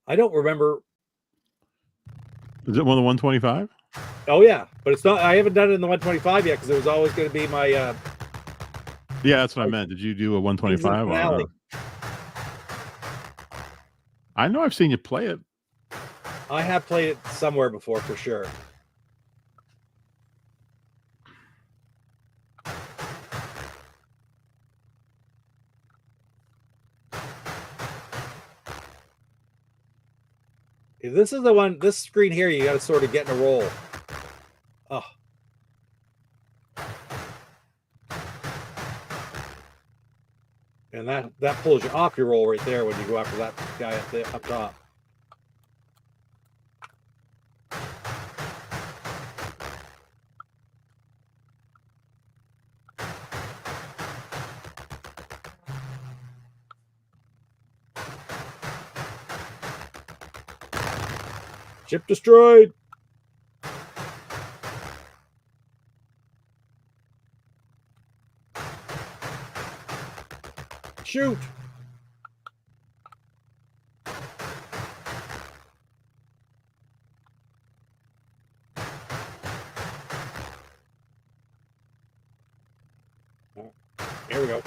I don't remember. Is it one of the 125? Oh, yeah. But it's not. I haven't done it in the 125 yet because it was always going to be my. Yeah, that's what I meant. Did you do a 125? I know I've seen you play it. I have played it somewhere before for sure. This is the one, this screen here, you got to sort of get in a roll. Oh. And that pulls you off your roll right there when you go after that guy up top. Ship destroyed. Shoot. Here we go.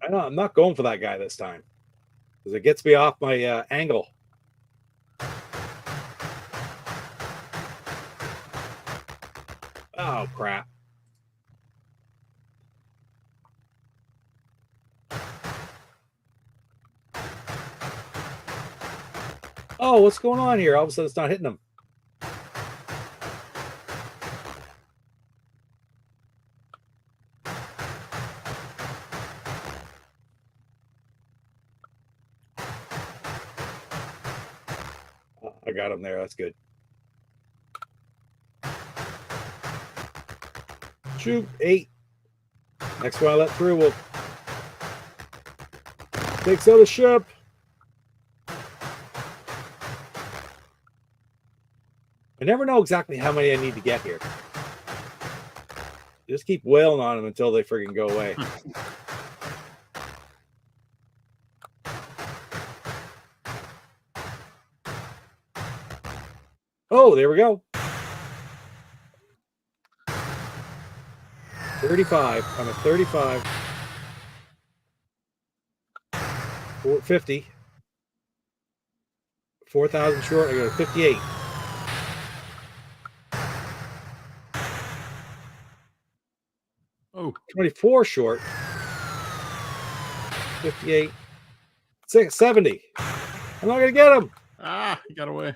I know I'm not going for that guy this time because it gets me off my angle. Oh, crap. Oh, what's going on here? All of a sudden, it's not hitting him. Oh, I got him there. That's good. Shoot, 8. Next one I let through will takes out the ship. I never know exactly how many I need to get here. Just keep wailing on them until they friggin' go away. Oh, there we go. 35. I'm at 35. 450. 4,000 short. I go to 58. Oh, 24 short. 58. 70. I'm not going to get him. he got away.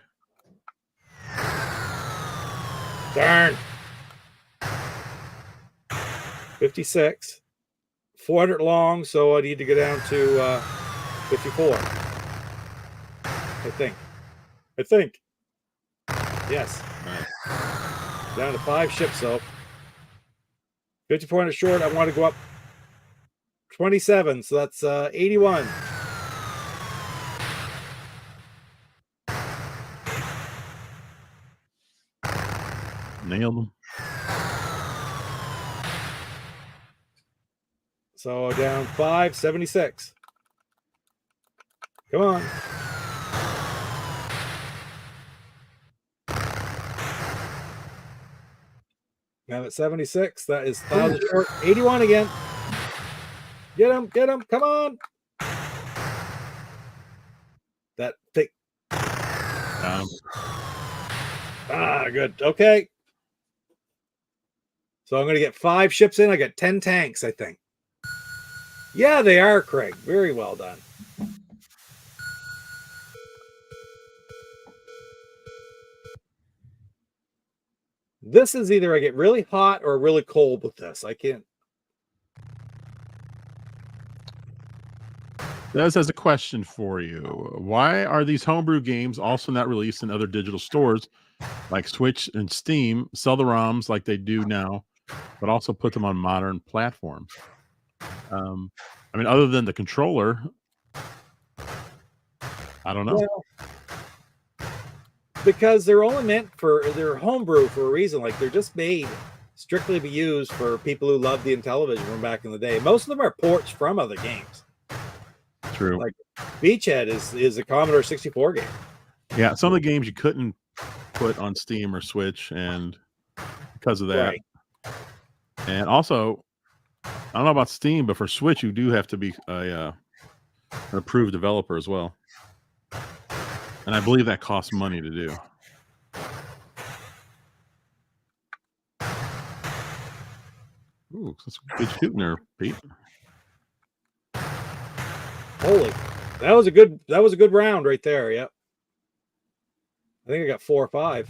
Darn. 56. 400 long, so I need to go down to 54. I think. Yes. Nice. Down to 5 ships, though. 5,400 short. I want to go up 27, so that's 81. Nailed them. So down 576. Come on. Now at 76, that is 1,000 short. 81 again. Get him, come on. That thick. Good. Okay. So I'm going to get 5 ships in. I got 10 tanks, I think. Yeah, they are, Craig. Very well done. This is either I get really hot or really cold with this. I can't. This has a question for you. Why are these homebrew games also not released in other digital stores like Switch and Steam? Sell the ROMs like they do now, but also put them on modern platforms. I mean, other than the controller, I don't know. Well, because they're only meant for they're homebrew for a reason. Like they're just made strictly to be used for people who love the Intellivision from back in the day. Most of them are ports from other games. True. Like Beachhead is a Commodore 64 game. Yeah, some of the games you couldn't put on Steam or Switch, and because of that. Right. And also, I don't know about Steam, but for Switch, you do have to be an approved developer as well. And I believe that costs money to do. Ooh, that's good shooting there, Pete. Holy, that was a good round right there. Yep. I think I got 4 or 5.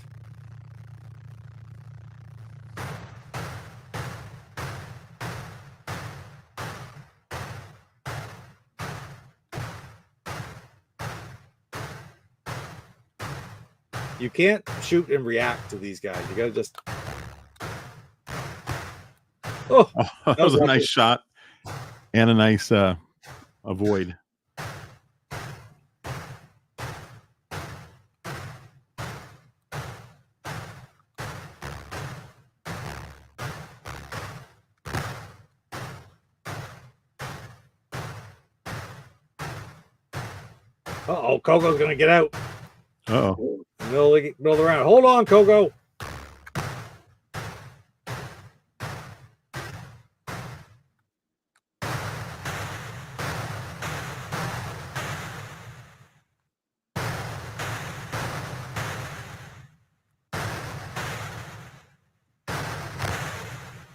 You can't shoot and react to these guys. You gotta just. Oh, that was a nice shot and a nice avoid. Uh-oh, Coco's gonna get out. Uh-oh. Middle of the round. Hold on, Coco.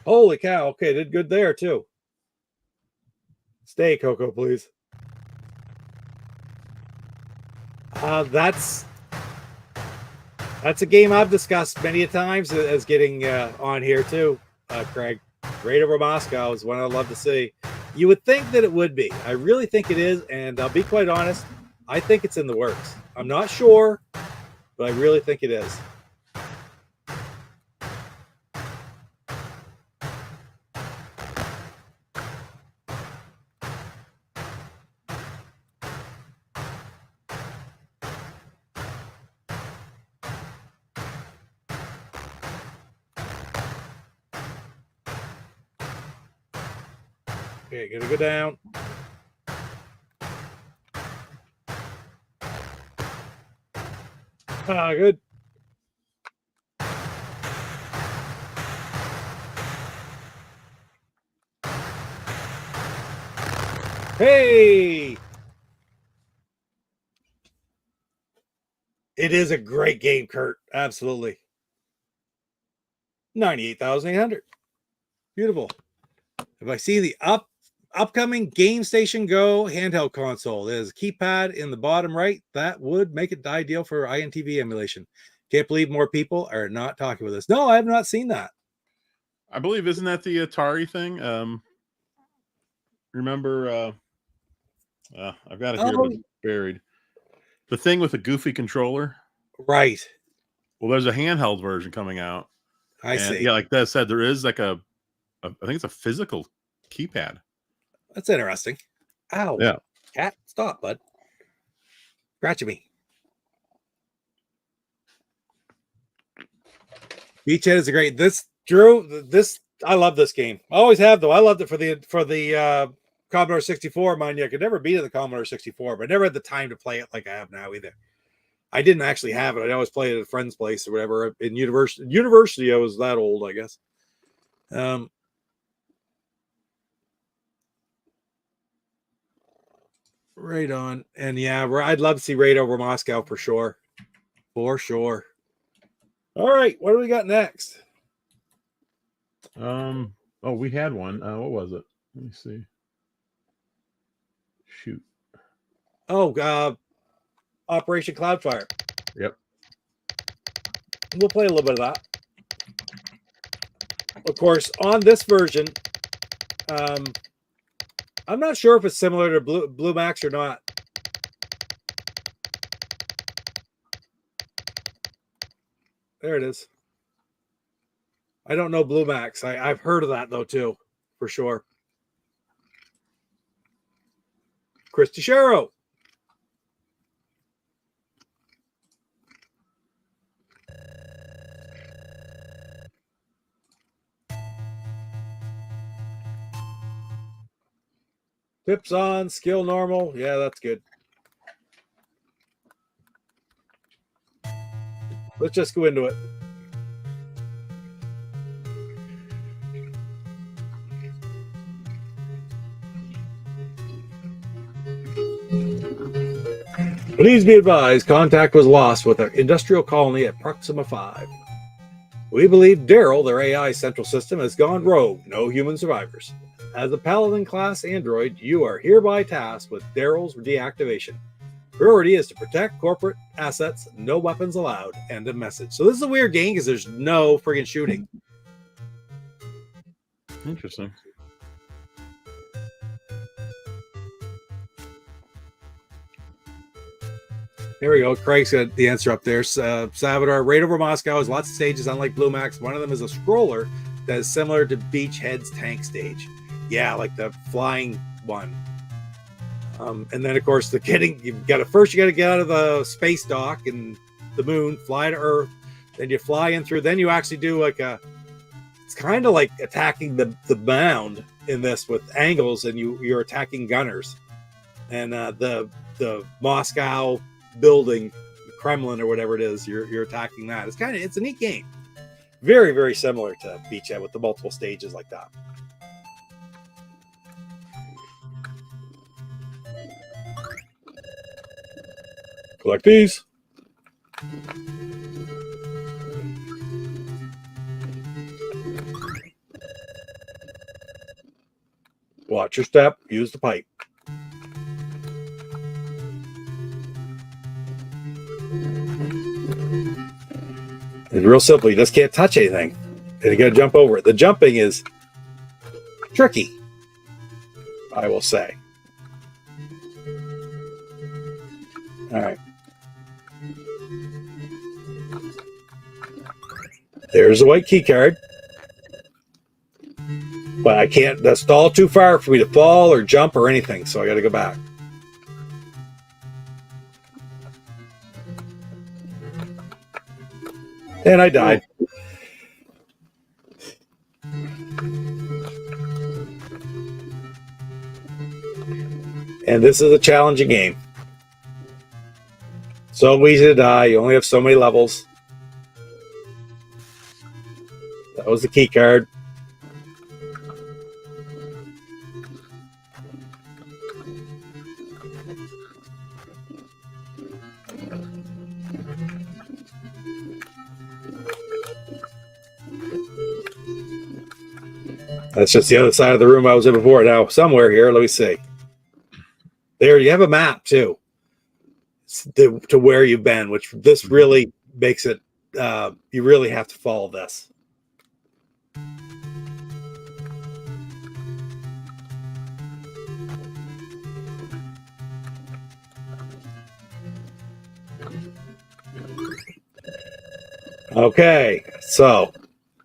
Holy cow. Okay, did good there too. Stay, Coco, please. That's a game I've discussed many a times as getting on here too, Craig. Raid over Moscow is one I'd love to see. You would think that it would be. I really think it is, and I'll be quite honest. I think it's in the works. I'm not sure, but I really think it is. Okay, gonna go down. Good. Hey! It is a great game, Kurt. Absolutely. 98,800. Beautiful. Have I seen the upcoming Game Station Go handheld console? There's a keypad in the bottom right. That would make it ideal for INTV emulation. Can't believe more people are not talking with us. No, I have not seen that. I believe, isn't that the Atari thing? Remember, I've got it here, but it's buried. The thing with the goofy controller. Right. Well, there's a handheld version coming out. I see. Yeah, like that said, there is like I think it's a physical keypad. That's interesting. Ow. Yeah. Cat, stop, bud. Scratching me. Beachhead is a great. This Drew. This I love this game. I always have though. I loved it for the Commodore 64. Mind you, I could never beat it the Commodore 64, but I never had the time to play it like I have now either. I didn't actually have it. I always played it at a friend's place or whatever. In university, I was that old, I guess. Right on. And yeah, I'd love to see Raid over Moscow for sure. For sure. All right, what do we got next? Oh, we had one. What was it? Let me see. Shoot. Oh, Operation Cloudfire. Yep. We'll play a little bit of that. Of course, on this version, I'm not sure if it's similar to Blue Max or not. There it is. I don't know Blue Max. I've heard of that though too, for sure. Chris DeSharo. Tips on, skill normal. Yeah, that's good. Let's just go into it. Please be advised, contact was lost with our industrial colony at Proxima 5. We believe Daryl, their AI central system, has gone rogue. No human survivors. As a Paladin class android, you are hereby tasked with Daryl's deactivation. Priority is to protect corporate assets, no weapons allowed, and a message. So this is a weird game because there's no friggin' shooting. Interesting. There we go. Craig's got the answer up there. Salvador, Raid over Moscow has lots of stages, unlike Blue Max. One of them is a scroller that is similar to Beachhead's tank stage. Yeah, like the flying one. And then, of course, you got to get out of the space dock and the moon, fly to Earth. Then you fly in through. Then you actually do it's kind of like attacking the mound in this with angles, and you're attacking gunners. And the Moscow building, Kremlin or whatever it is, you're attacking that. It's a neat game. Very, very similar to Beachhead with the multiple stages like that. Collect these. Watch your step. Use the pipe. It's real simple. You just can't touch anything. And you got to jump over it. The jumping is tricky, I will say. All right. There's a white key card. But I can't, that's all too far for me to fall or jump or anything, so I got to go back. And I died. And this is a challenging game. So easy to die. You only have so many levels. That was the key card. That's just the other side of the room I was in before. Now, somewhere here, let me see. There, you have a map, too, to where you've been, which this really makes it, you really have to follow this. Okay, so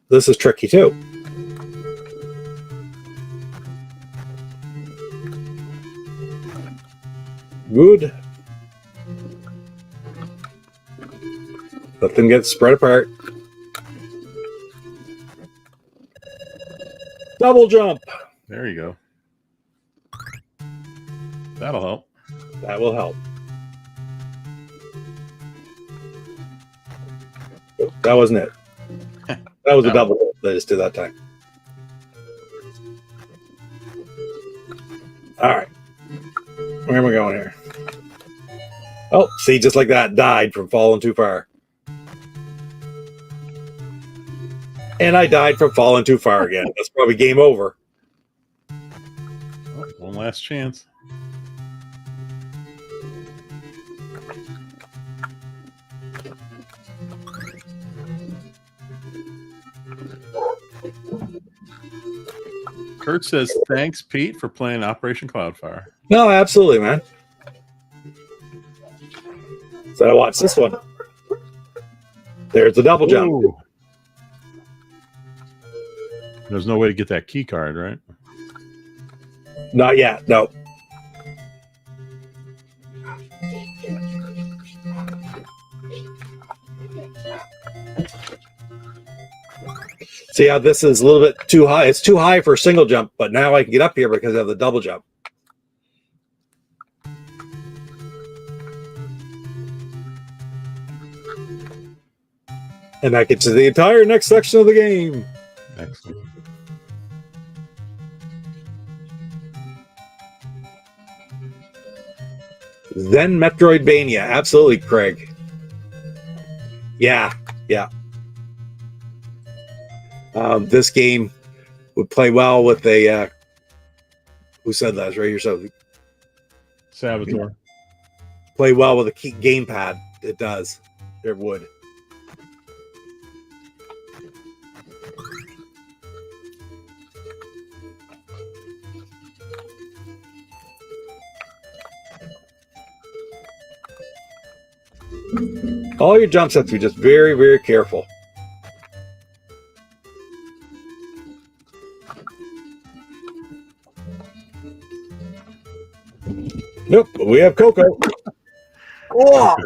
this is tricky, too. Good. Let them get spread apart. Double jump. There you go. That'll help. That will help. Oh, that wasn't it. That was a double jump that I just did that time. All right. Where am I going here? Oh, see, just like that, died from falling too far. And I died from falling too far again. That's probably game over. Oh, one last chance. Kurt says, thanks, Pete, for playing Operation Cloudfire. No, absolutely, man. So I watch this one. There's the double jump. Ooh. There's no way to get that key card, right? Not yet, no. See how this is a little bit too high. It's too high for a single jump, but now I can get up here because of the double jump. And that gets to the entire next section of the game. Excellent. Then Metroidvania. Absolutely, Craig. Yeah, yeah. This game would play well with a... who said that? It's right here. So Saboteur. play well with a key gamepad. It does. It would. All your jumps have to be just very, very careful. Nope, we have Coco. Oh!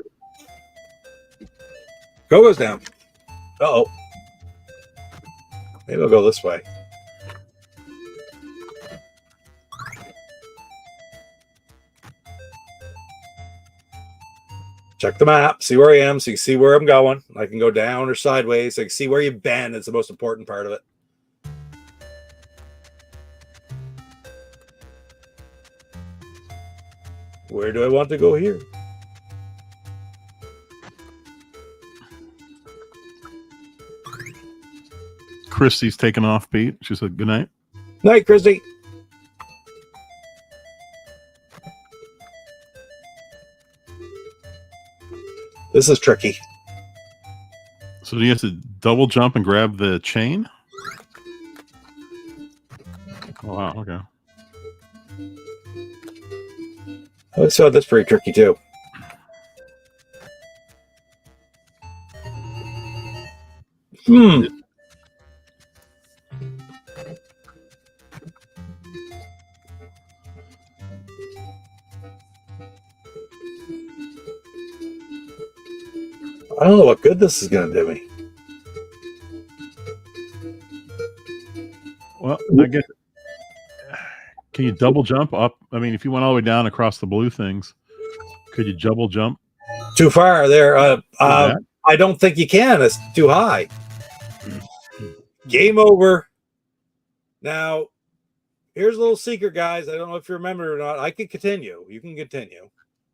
Coco's down. Uh-oh. Maybe I'll go this way. Check the map, see where I am, so you can see where I'm going. I can go down or sideways, so you can see where you bend. It's the most important part of it. Where do I want to go here? Christy's taking off, Pete. She said good night. Night, Christy. This is tricky. So do you have to double jump and grab the chain? Oh, wow, okay. I saw that's pretty tricky too. I don't know what good this is going to do me. Well, I guess. Can you double jump up? I mean, if you went all the way down across the blue things, could you double jump? Too far there. I don't think you can. It's too high. Game over. Now, here's a little secret, guys. I don't know if you remember or not. I can continue. You can continue.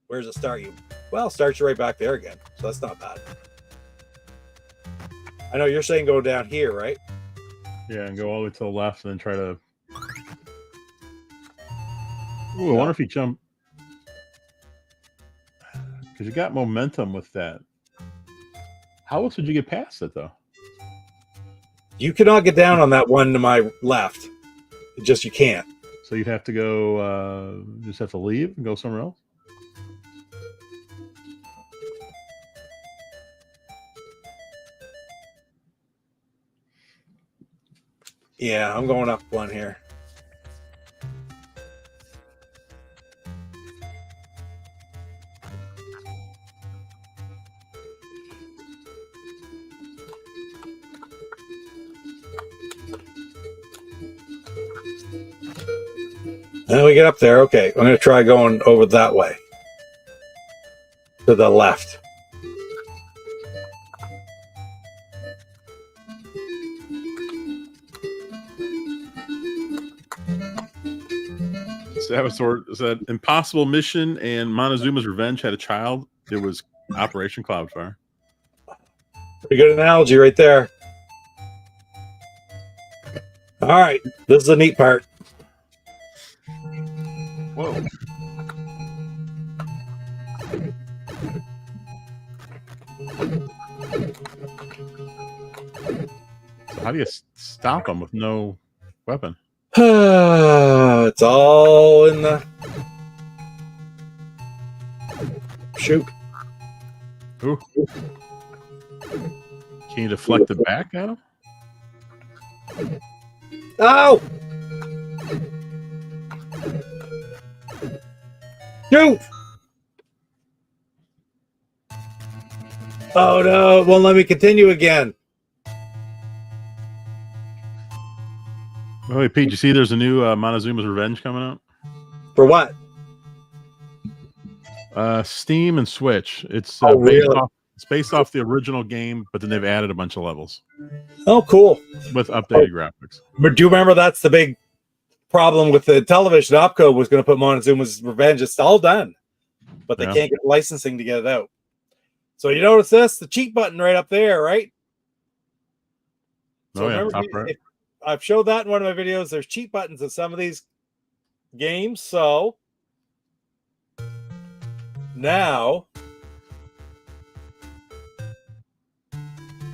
Where does it start you? Well, it starts you right back there again. So that's not bad. I know you're saying go down here, right? Yeah, and go all the way to the left and then try to... Ooh, I wonder if you jump... Because you got momentum with that. How else would you get past it, though? You cannot get down on that one to my left. Just you can't. So you'd have to go... just have to leave and go somewhere else? Yeah, I'm going up one here. Then we get up there. Okay, I'm going to try going over that way. To the left. Saboteur said Impossible Mission and Montezuma's Revenge had a child. It was Operation Cloudfire. Pretty good analogy right there. All right, this is the neat part. Whoa. So how do you stop them with no weapon? It's all in the shoot. Ooh. Can you deflect it back at him? Oh! Shoot! Oh no, it won't let me continue again. Oh, wait, Pete, you see there's a new Montezuma's Revenge coming out? For what? Steam and Switch. It's Really? it's based off the original game, but then they've added a bunch of levels Oh, cool. with updated graphics. But do you remember that's the big problem with the television? Opco was going to put Montezuma's Revenge. It's all done, but they can't get licensing to get it out. So you notice this? The cheat button right up there, right? So remember, top right. I've showed that in one of my videos. There's cheat buttons in some of these games. So now,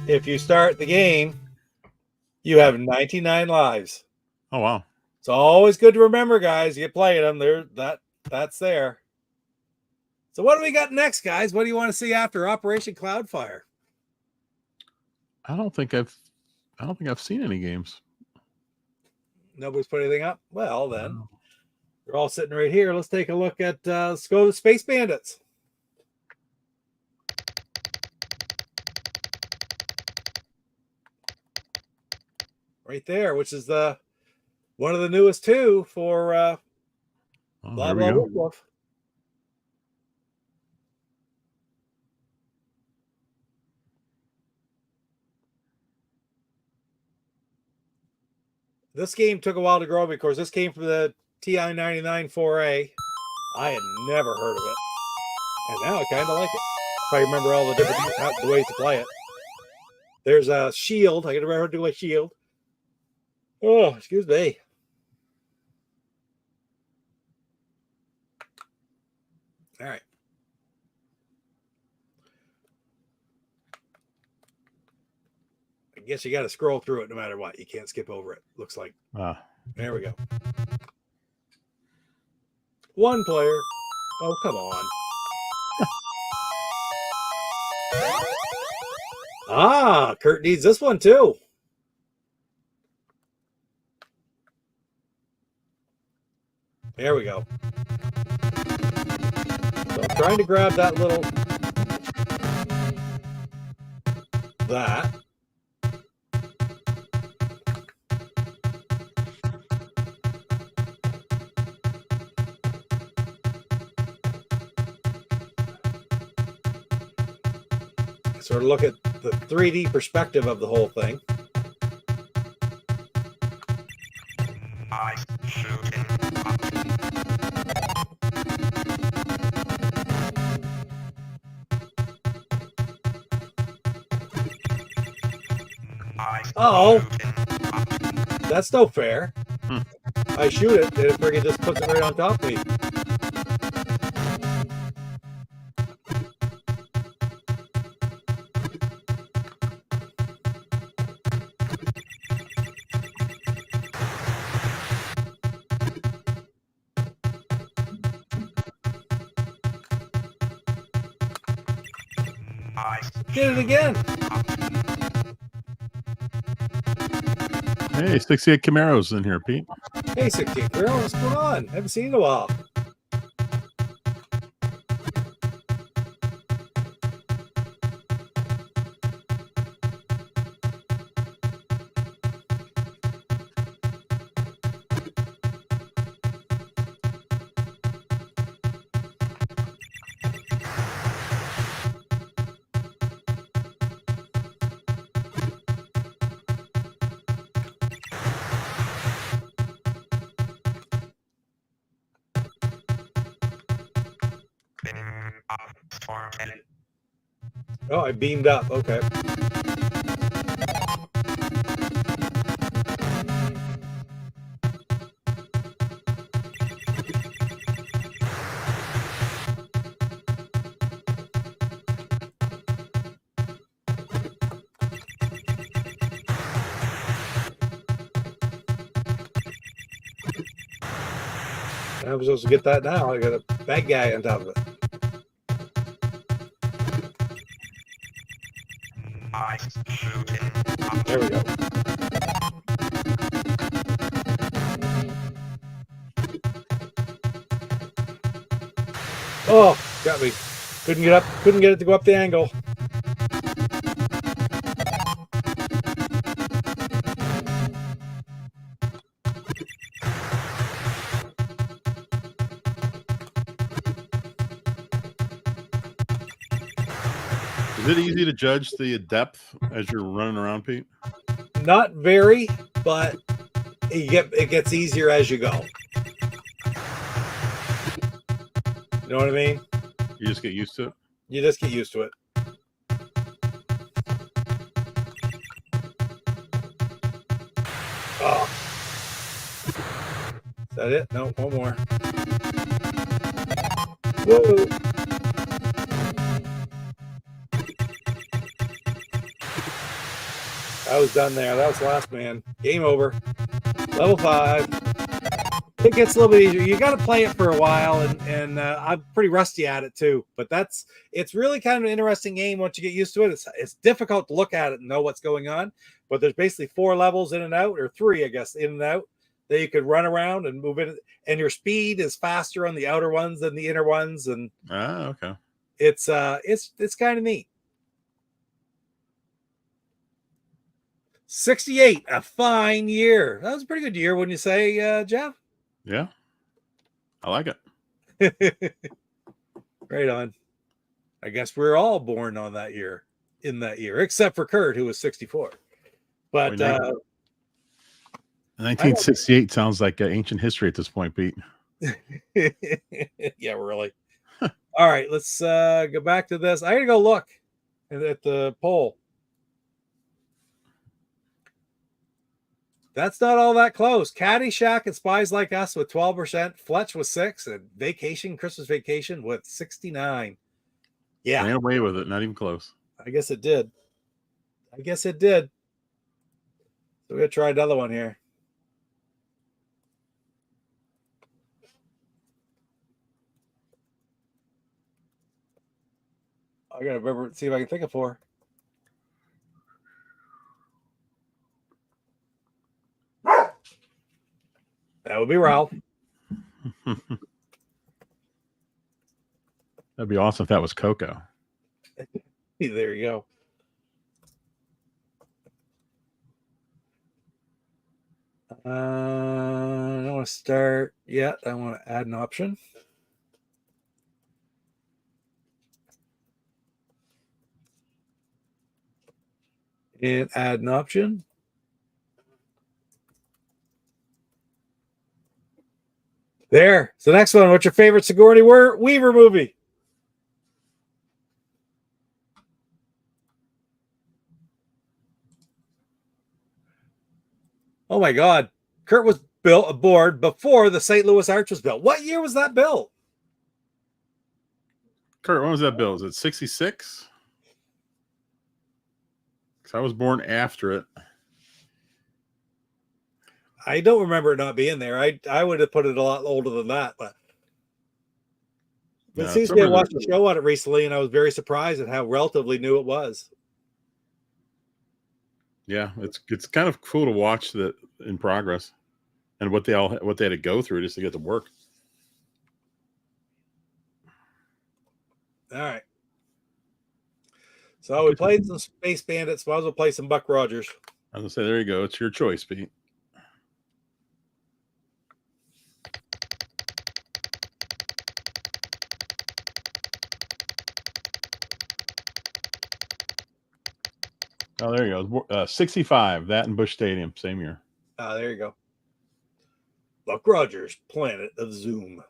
if you start the game, you have 99 lives. Oh, wow. It's always good to remember, guys. You playing them, that's there. So what do we got next, guys? What do you want to see after Operation Cloudfire? I don't think I've seen any games. Nobody's put anything up? Well, then we're all sitting right here. Let's take a look at let's go to Space Bandits. Right there, which is the one of the newest two for Blah Blah Wolf. This game took a while to grow because this came from the TI-99 4A. I had never heard of it, and now I kind of like it. If I remember all the different the ways to play it. There's a shield. I got to remember how to do a shield. Oh, excuse me. All right. I guess you got to scroll through it no matter what. You can't skip over it. Looks like. There we go. One player. Oh, come on. Kurt needs this one too. There we go. So I'm trying to grab that little that. Sort of look at the 3D perspective of the whole thing. Oh, that's no fair. I shoot it, and it friggin' just puts it right on top of me. Did it again. Hey, 68 Camaros in here, Pete. Hey, 68 Camaros, what's going on? Haven't seen you in a while. Oh, I beamed up. Okay. I'm supposed to get that now. I got a bad guy on top of it. There we go. Oh, got me. Couldn't get it to go up the angle. Is it easy to judge the depth as you're running around, Pete? Not very, but it gets easier as you go. You know what I mean? You just get used to it. You just get used to it. Oh. Is that it? No, one more. Whoa. I was done there. That was the last man. Game over. Level 5. It gets a little bit easier. You got to play it for a while, and I'm pretty rusty at it too. But it's really kind of an interesting game once you get used to it. It's difficult to look at it and know what's going on. But there's basically 4 levels in and out, or 3, I guess, in and out that you could run around and move in. And your speed is faster on the outer ones than the inner ones. And okay. It's kind of neat. 68, a fine year. That was a pretty good year, wouldn't you say, Jeff? Yeah, I like it. Right on. I guess we're all born on that year, in that year, except for Kurt, who was 64. But 1968 sounds like ancient history at this point, Pete. yeah, really. All right, let's go back to this. I gotta go look at the poll. That's not all that close. Caddyshack and Spies Like Us with 12%. Fletch with 6%. And Christmas Vacation with 69%. Yeah. Ran away with it. Not even close. I guess it did. So we're going to try another one here. I got to remember, see if I can think of 4. That would be Ralph. That'd be awesome if that was Coco. There you go. I don't want to start yet. I want to add an option. And add an option. There. So the next one. What's your favorite Sigourney Weaver movie? Oh my God. Kurt was built aboard before the St. Louis Arch was built. What year was that built? Kurt, when was that built? Is it 66? Because I was born after it. I don't remember it not being there. I would have put it a lot older than that, but it seems to be I watched a show on it recently, and I was very surprised at how relatively new it was. Yeah, it's kind of cool to watch that in progress, and what they had to go through just to get to work. All right. So we played some Space Bandits. Might as well play some Buck Rogers. I was gonna say, there you go. It's your choice, Pete. Oh, there you go. 65. That and Busch Stadium, same year. There you go. Buck Rogers, Planet of Zoom.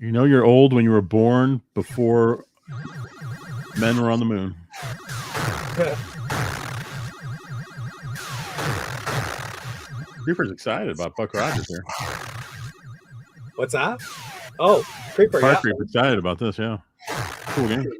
You know you're old when you were born before men were on the moon. Creeper's excited about Buck Rogers here. What's that? Oh, Creeper. Park Yeah. Creeper's excited about this. Yeah, cool game.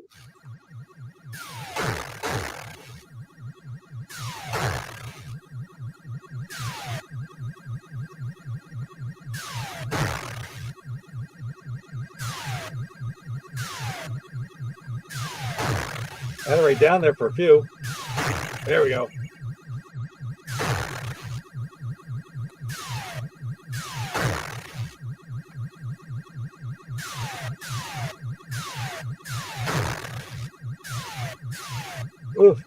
I had it right down there for a few. There we go. Oof.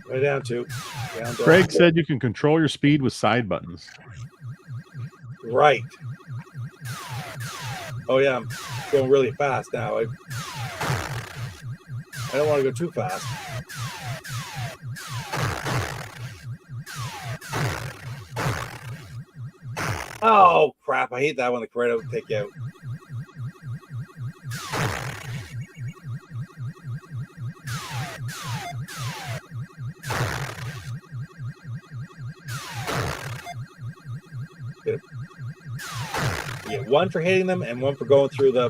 Way down to. Down to Craig said you can control your speed with side buttons. Right. Oh yeah, I'm going really fast now. I don't want to go too fast. Oh crap! I hate that when the Corretto will take you out. You get one for hitting them and one for going through the.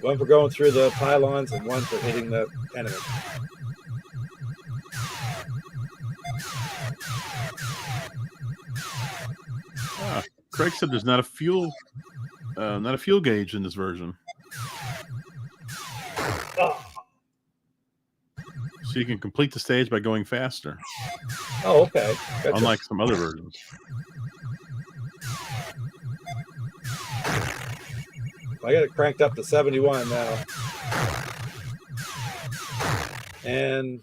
One for going through the pylons and one for hitting the enemy. Craig said there's not a fuel gauge in this version, Oh, so you can complete the stage by going faster, oh okay. Gotcha. unlike some other versions. I got it cranked up to 71 now. And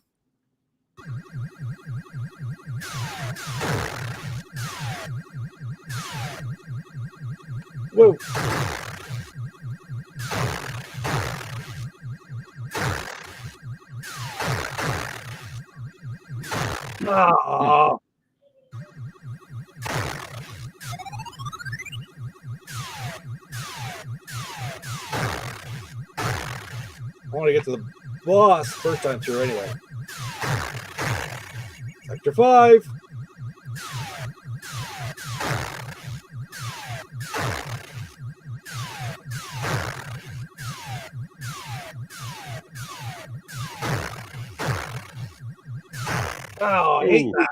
whoa. Ah. I want to get to the boss first time through anyway. Sector 5. Oh, I hate Ooh. that.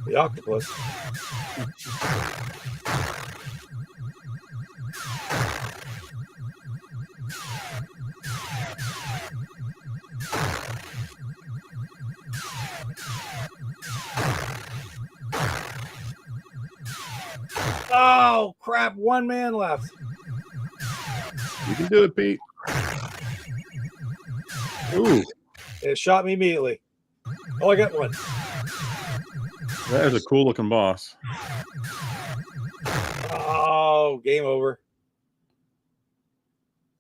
The octopus. Oh crap! One man left. You can do it, Pete. Ooh, It shot me immediately. Oh, I got one. that is a cool looking boss. Oh, game over.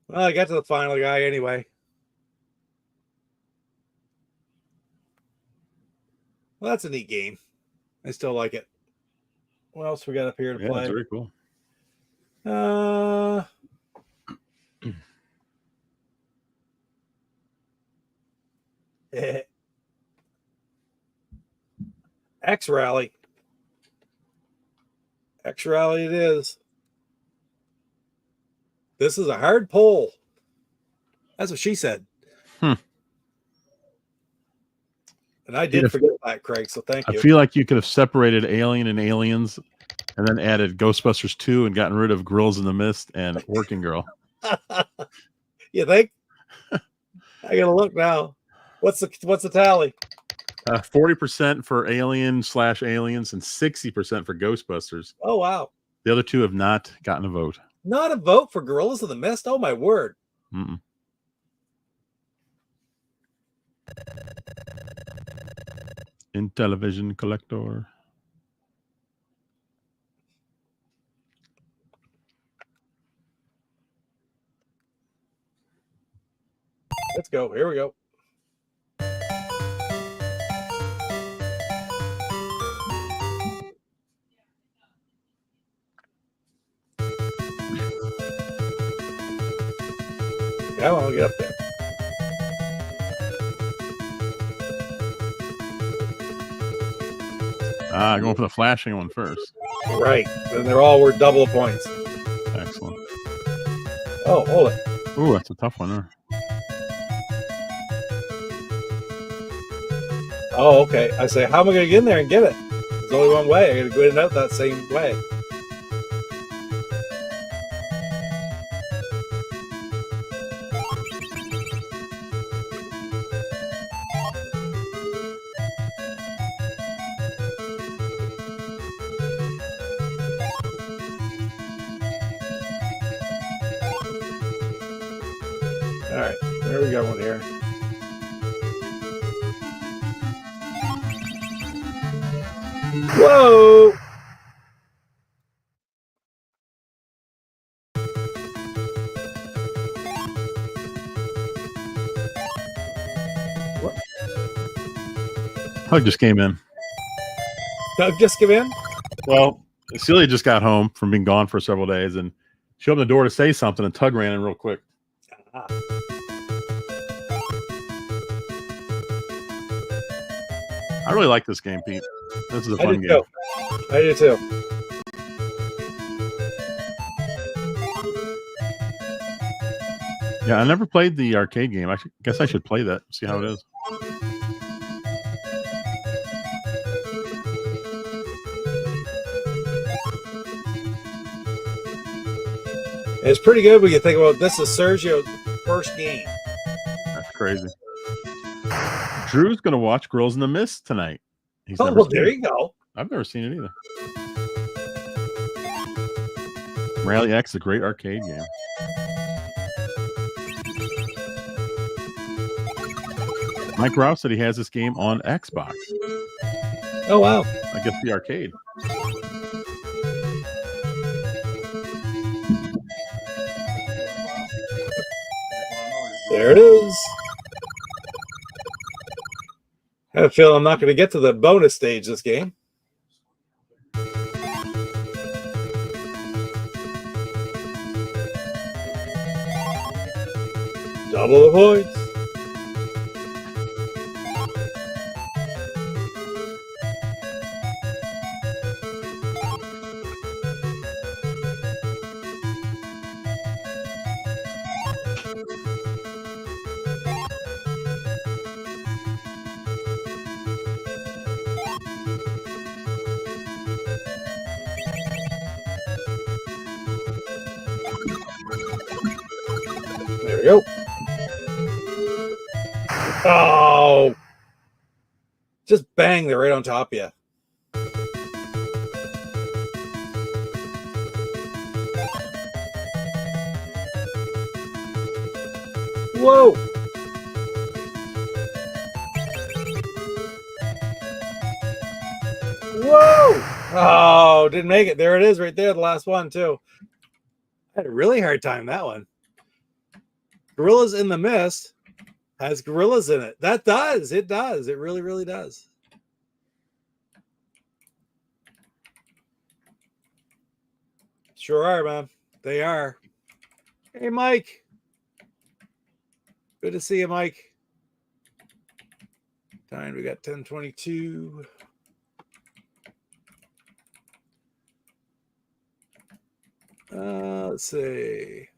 Well, I got to the final guy anyway. Well, that's a neat game. I still like it. What else we got up here to Yeah, play? that's very cool. X Rally. X Rally it is. This is a hard pull. That's what she said. Hmm. And I did forget that, Craig, so thank I you. feel like you could have separated Alien and Aliens and then added Ghostbusters 2 and gotten rid of Girls in the Mist and Working Girl. You think? I gotta look now. What's the tally? 40% for Alien/Aliens and 60% for Ghostbusters. Oh, wow. The other two have not gotten a vote. Not a vote for Gorillas of the Mist? Oh, my word. Mm-mm. Intellivision Collector. Let's go. Here we go. Yeah, I'll get up there. Going for the flashing one first. Right. And they're all worth double points. Excellent. Oh, hold it. Ooh, that's a tough one. There. Oh, okay. I say, how am I going to get in there and get it? There's only one way. I got to go in and out that same way. All right, there we go. One here. Whoa! What? Tug just came in. Doug just came in? Well, Celia just got home from being gone for several days, and she opened the door to say something, and Tug ran in real quick. Ah. I really like this game, Pete. This is a I fun do game. too. I do too. Yeah, I never played the arcade game. I guess I should play that, see how it is. It's pretty good when you think about this is Sergio's first game. That's crazy. Drew's going to watch Girls in the Mist tonight. He's Oh, never well, seen there it. you go. I've never seen it either. Rally X is a great arcade game. Mike Rouse said he has this game on Xbox. Oh, wow. I guess the arcade. There it is. I have a feeling I'm not going to get to the bonus stage this game. Double the points. There we go. Oh! Just bang, they're right on top of you. Whoa! Whoa! Oh, didn't make it. There it is right there, the last one, too. I had a really hard time that one. Gorillas in the Mist has gorillas in it. That does. It does. It really, really does. Sure are, man. They are. Hey, Mike. Good to see you, Mike. Time we got 10:22. Let's see.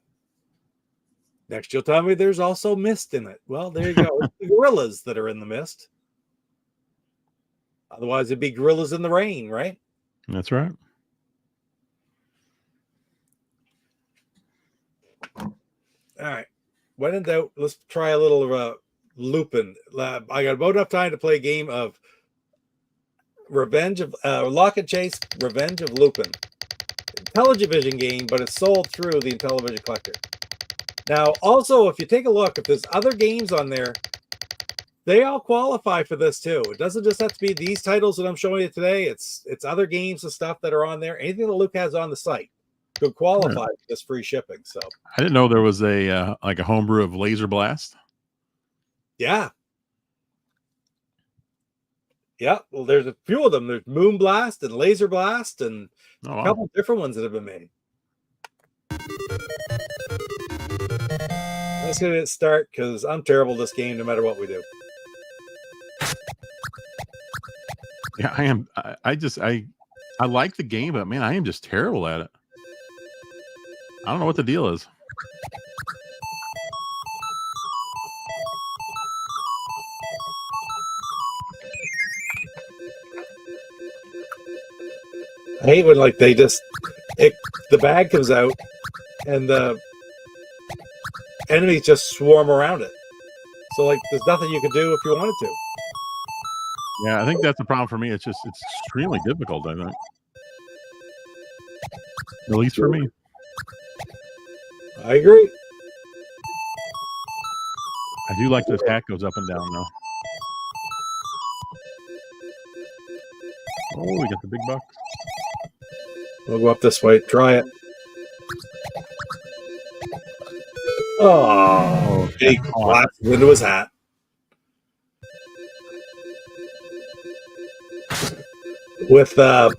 Next, you'll tell me there's also mist in it. Well, there you go. It's the gorillas that are in the mist. Otherwise, it'd be gorillas in the rain, right? That's right. All right. When in doubt, let's try a little Lupin. I got about enough time to play a game of Lock and Chase Revenge of Lupin. Intellivision game, but it's sold through the Intellivision Collector. Now, also, if you take a look, if there's other games on there, they all qualify for this too. It doesn't just have to be these titles that I'm showing you today. It's other games and stuff that are on there. Anything that Luke has on the site could qualify for this free shipping. So I didn't know there was a like a homebrew of Laser Blast. yeah. Yeah, well, there's a few of them. There's Moon Blast and Laser Blast and a couple of different ones that have been made. Let's get it start because I'm terrible at this game no matter what we do. Yeah, I am. I like the game, but man, I am just terrible at it. I don't know what the deal is. I hate when like the bag comes out and the enemies just swarm around it. So like there's nothing you can do if you wanted to. Yeah, I think that's the problem for me. It's extremely difficult, I think. At least for me. I agree. I do like this hat goes up and down though. Oh, we got the big buck. We'll go up this way. Try it. Oh, he blasted into his hat. With 4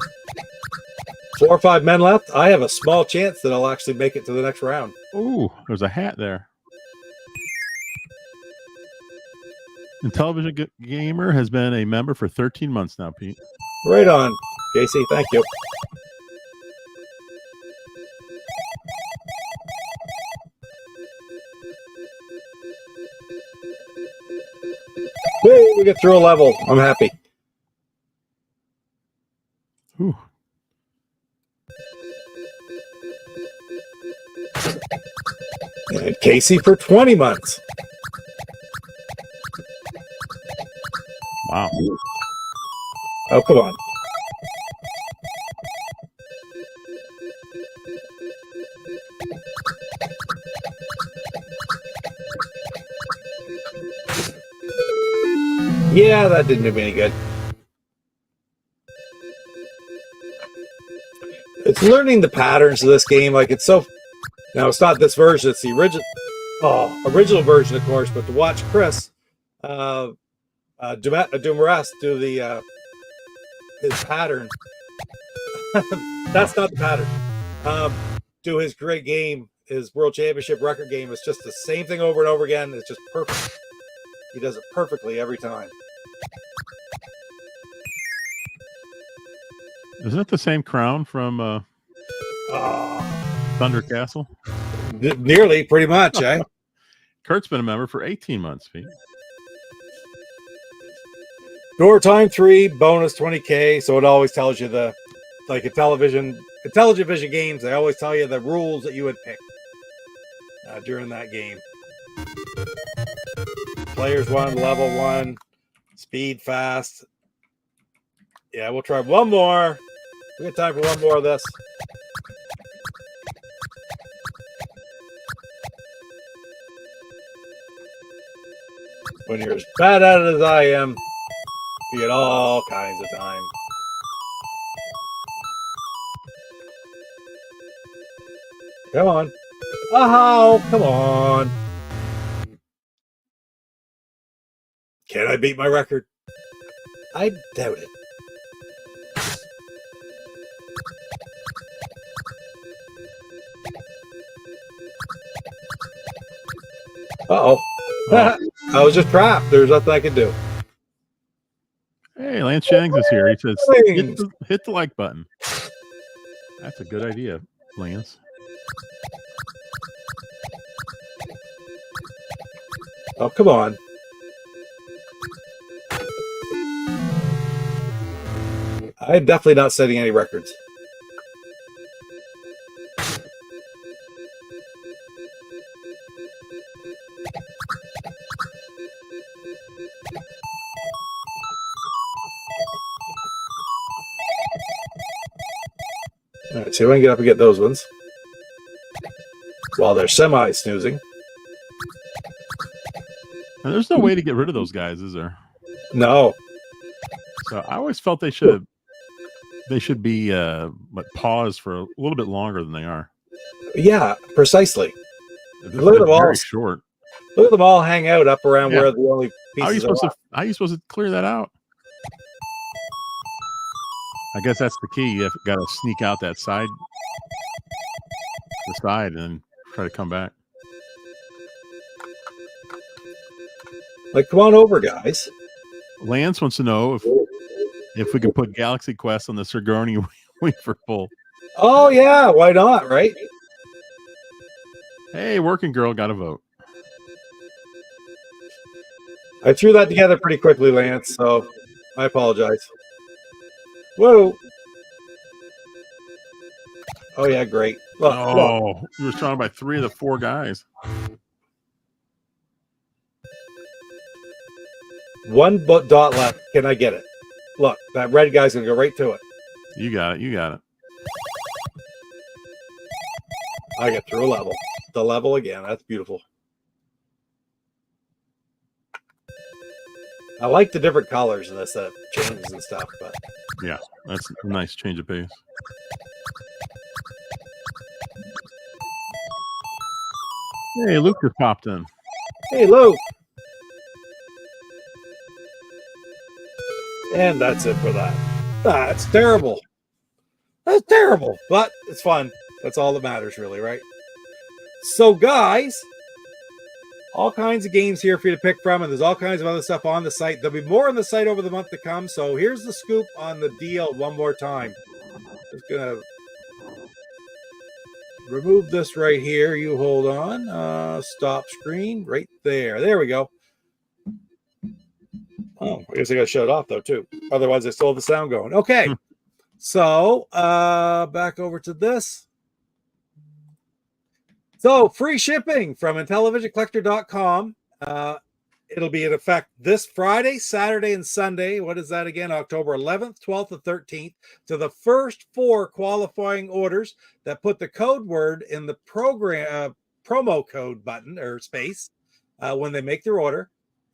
or 5 men left, I have a small chance that I'll actually make it to the next round. Ooh, there's a hat there. Intellivision Gamer has been a member for 13 months now, Pete. Right on, Casey. Thank you. Hey, we get through a level. I'm happy. Ooh. And Casey for 20 months. Wow. Oh, come on. Yeah, that didn't do me any good. It's learning the patterns of this game. Like it's so. Now it's not this version. It's the original version, of course. But to watch Chris, Dumaras do the his pattern. That's not the pattern. Do his great game, his World Championship record game. It's just the same thing over and over again. It's just perfect. He does it perfectly every time. Isn't it the same crown from Thunder Castle? Nearly, pretty much, eh? Kurt's been a member for 18 months, Pete. Door time 3, bonus 20K. So it always tells you like Intellivision games, they always tell you the rules that you would pick during that game. Players 1, level 1, speed, fast. Yeah, we'll try one more. We got time for one more of this. When you're as bad at it as I am, you get all kinds of time. Come on. Oh, come on. Can I beat my record? I doubt it. Uh-oh. I was just trapped. There's nothing I could do. Hey, Lance Jennings is here. He says, hit the like button. That's a good idea, Lance. Oh, come on. I'm definitely not setting any records. See if I can get up and get those ones while they're semi-snoozing. And there's no way to get rid of those guys, is there? No. So I always felt they should be paused for a little bit longer than they are. Yeah, precisely. They're Look at them all. very short. Look at them all hang out up around Yeah. where the only How are you pieces are supposed left. to? How are you supposed to clear that out? I guess that's the key. You've got to sneak out that side, and then try to come back. Like, come on over, guys. Lance wants to know if we can put Galaxy Quest on the Sigourney Weaver poll. Oh yeah, why not? Right? Hey, working girl got a vote. I threw that together pretty quickly, Lance. So I apologize. Whoa. Oh yeah, great. Look, look. You were surrounded by 3 of the 4 guys. One dot left. Can I get it? Look, that red guy's gonna go right to it. You got it. You got it. I get through a level. The level again. That's beautiful. I like the different colors in this that changes and stuff, but Yeah, that's a nice change of pace. Hey, Luke just popped in. hey, Luke. And that's it for that. That's terrible. That's terrible, but it's fun. That's all that matters, really, right? So, guys, all kinds of games here for you to pick from, and there's all kinds of other stuff on the site. There'll be more on the site over the month to come. So here's the scoop on the deal one more time. Just gonna remove this right here. You hold on. Stop screen right there. There we go. Oh, I guess I got to shut it off though too. Otherwise, I still have the sound going. Okay. So back over to this. So free shipping from IntellivisionCollector.com. It'll be in effect this Friday, Saturday, and Sunday. What is that again? October 11th, 12th, and 13th. To the first 4 qualifying orders that put the code word in the promo code button or space when they make their order.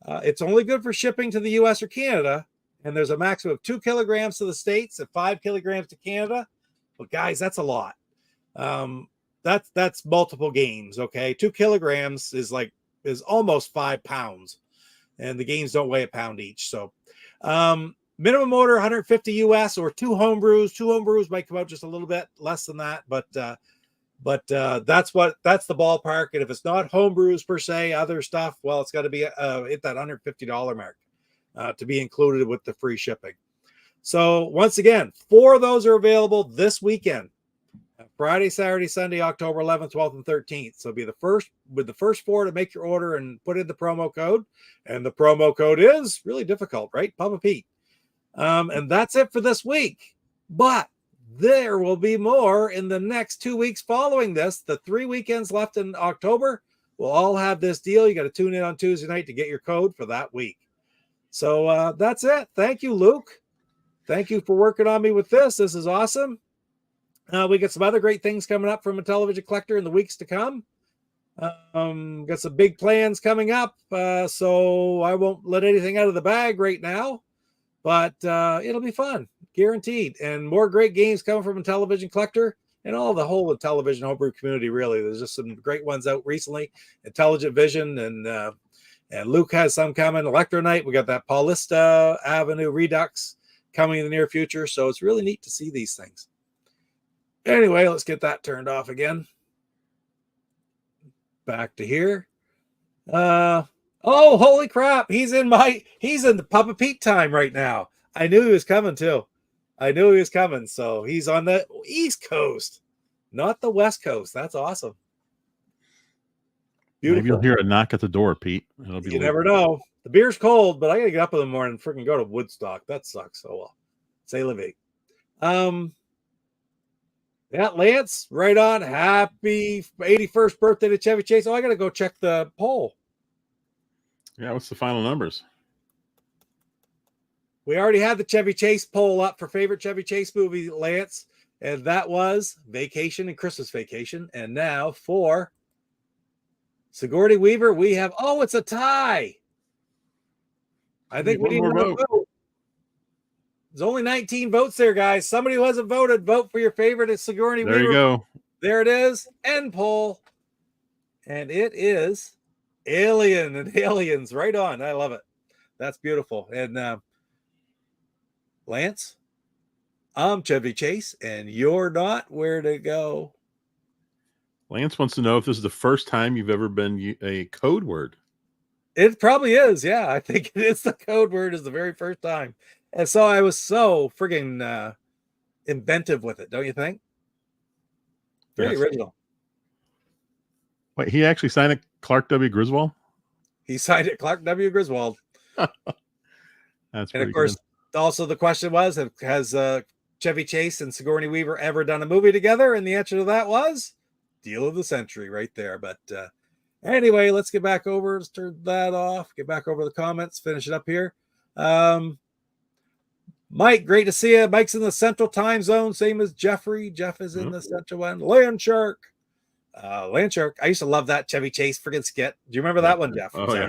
It's only good for shipping to the US or Canada. And there's a maximum of 2 kilograms to the States and 5 kilograms to Canada. Well, guys, that's a lot. That's multiple games. Okay. 2 kilograms is almost 5 pounds. And the games don't weigh a pound each. So minimum order 150 US or 2 homebrews. 2 homebrews might come out just a little bit less than that, but that's the ballpark. And if it's not homebrews per se, other stuff, well, it's got to be hit that $150 mark to be included with the free shipping. So once again, 4 of those are available this weekend. Friday, Saturday, Sunday, October 11th, 12th, and 13th. So be the first 4 to make your order and put in the promo code. And the promo code is really difficult, right? Papa Pete. And that's it for this week. But there will be more in the next 2 weeks following this. The 3 weekends left in October will all have this deal. You got to tune in on Tuesday night to get your code for that week. So that's it. Thank you, Luke. Thank you for working on me with this. This is awesome. We got some other great things coming up from Intellivision Collector in the weeks to come. Got some big plans coming up, so I won't let anything out of the bag right now, but it'll be fun, guaranteed. And more great games coming from Intellivision Collector and all the whole Intellivision Homebrew community, really. There's just some great ones out recently. Intelligent Vision and Luke has some coming. Electronite, we got that Paulista Avenue Redux coming in the near future, so it's really neat to see these things. Anyway, let's get that turned off again. Back to here. Oh, holy crap. He's in the Papa Pete time right now. I knew he was coming too. So he's on the East Coast, not the West Coast. That's awesome. Beautiful. Maybe you'll hear a knock at the door, Pete. It'll be You never know. The beer's cold, but I gotta get up in the morning and freaking go to Woodstock. That sucks. Oh well. Say la vie. Yeah, Lance, right on. Happy 81st birthday to Chevy Chase. Oh, I got to go check the poll. Yeah, what's the final numbers? We already had the Chevy Chase poll up for favorite Chevy Chase movie, Lance. And that was Vacation and Christmas Vacation. And now for Sigourney Weaver, we have, oh, it's a tie. I think we need one more another vote. There's only 19 votes there, guys. Somebody who hasn't voted, vote for your favorite. It's Sigourney Weaver. There you go. There it is. End poll. And it is Alien and Aliens. Right on. I love it. That's beautiful. And Lance, I'm Chevy Chase, and you're not. Where to go? Lance wants to know if this is the first time you've ever been a code word. It probably is. Yeah, I think it is. The code word is the very first time. And so I was so friggin' inventive with it, don't you think? Very original. Wait, he actually signed it, Clark W. Griswold? He signed it, Clark W. Griswold. That's and of course, also the question was, has Chevy Chase and Sigourney Weaver ever done a movie together? And the answer to that was deal of the century right there. But anyway, let's get back over. Let's turn that off. Get back over the comments. Finish it up here. Mike, great to see you. Mike's in the central time zone, same as Jeffrey. Jeff is in the central one. Land Shark. Land Shark. I used to love that Chevy Chase friggin' skit. Do you remember that one, Jeff? Oh, yeah.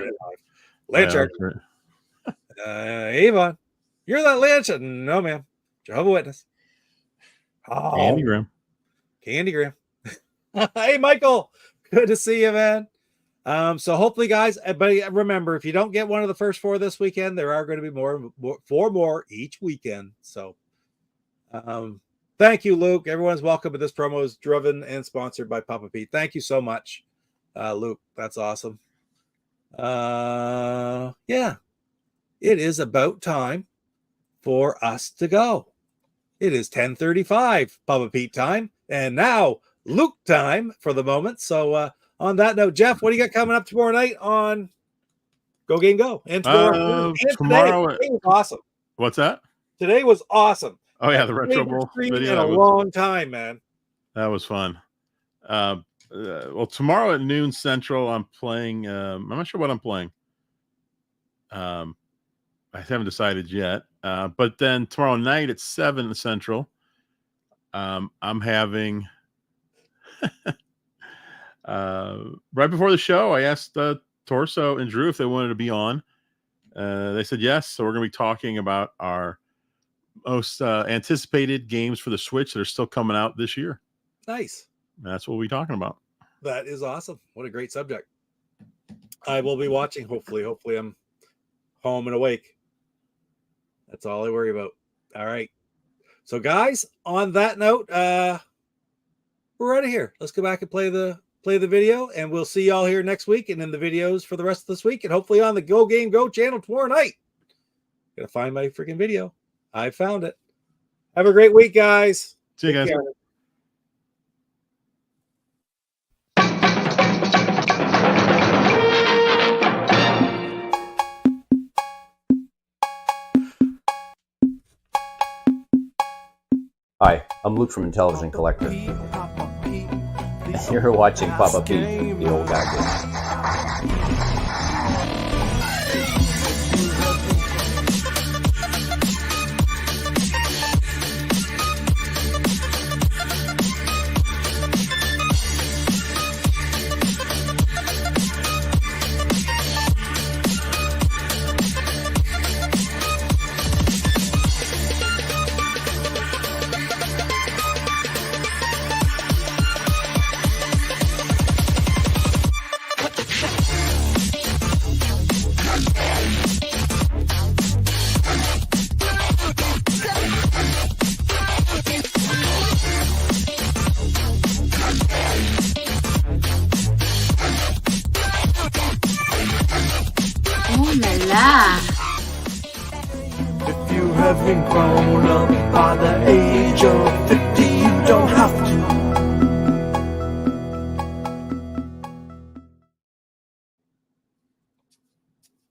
Land Shark. Avon. You're that Land Shark. No, ma'am. Jehovah's Witness. Oh, Candy Graham. Candy Graham. Hey, Michael. Good to see you, man. So hopefully, guys, but remember, if you don't get one of the first 4 this weekend, there are going to be 4 more each weekend. So thank you, Luke. Everyone's welcome, but this promo is driven and sponsored by Papa Pete. Thank you so much, Luke. That's awesome. Yeah, it is about time for us to go. It is 10:35 Papa Pete time, and now Luke time for the moment. So on that note, Jeff, what do you got coming up tomorrow night on GoGameGo? And tomorrow today was awesome. What's that? Today was awesome. Oh yeah, the Retro Bowl video in a long time, man. That was fun. Well, tomorrow at noon Central, I'm playing. I'm not sure what I'm playing. I haven't decided yet. But then tomorrow night at 7 Central, I'm having. Right before the show, I asked Torso and Drew if they wanted to be on. They said yes. So we're going to be talking about our most anticipated games for the Switch that are still coming out this year. Nice. That's what we'll be talking about. That is awesome. What a great subject. I will be watching. Hopefully I'm home and awake. That's all I worry about. All right. So guys, on that note, we're out of here. Let's go back and play the video, and we'll see y'all here next week and in the videos for the rest of this week, and hopefully on the GoGameGo channel tomorrow night. Gotta find my freaking video. I found it. Have a great week, guys. See you guys. Hi, I'm Luke from Intellivision Collector. You're watching Papa Pete, the old guy. If you haven't grown up by the age of 50,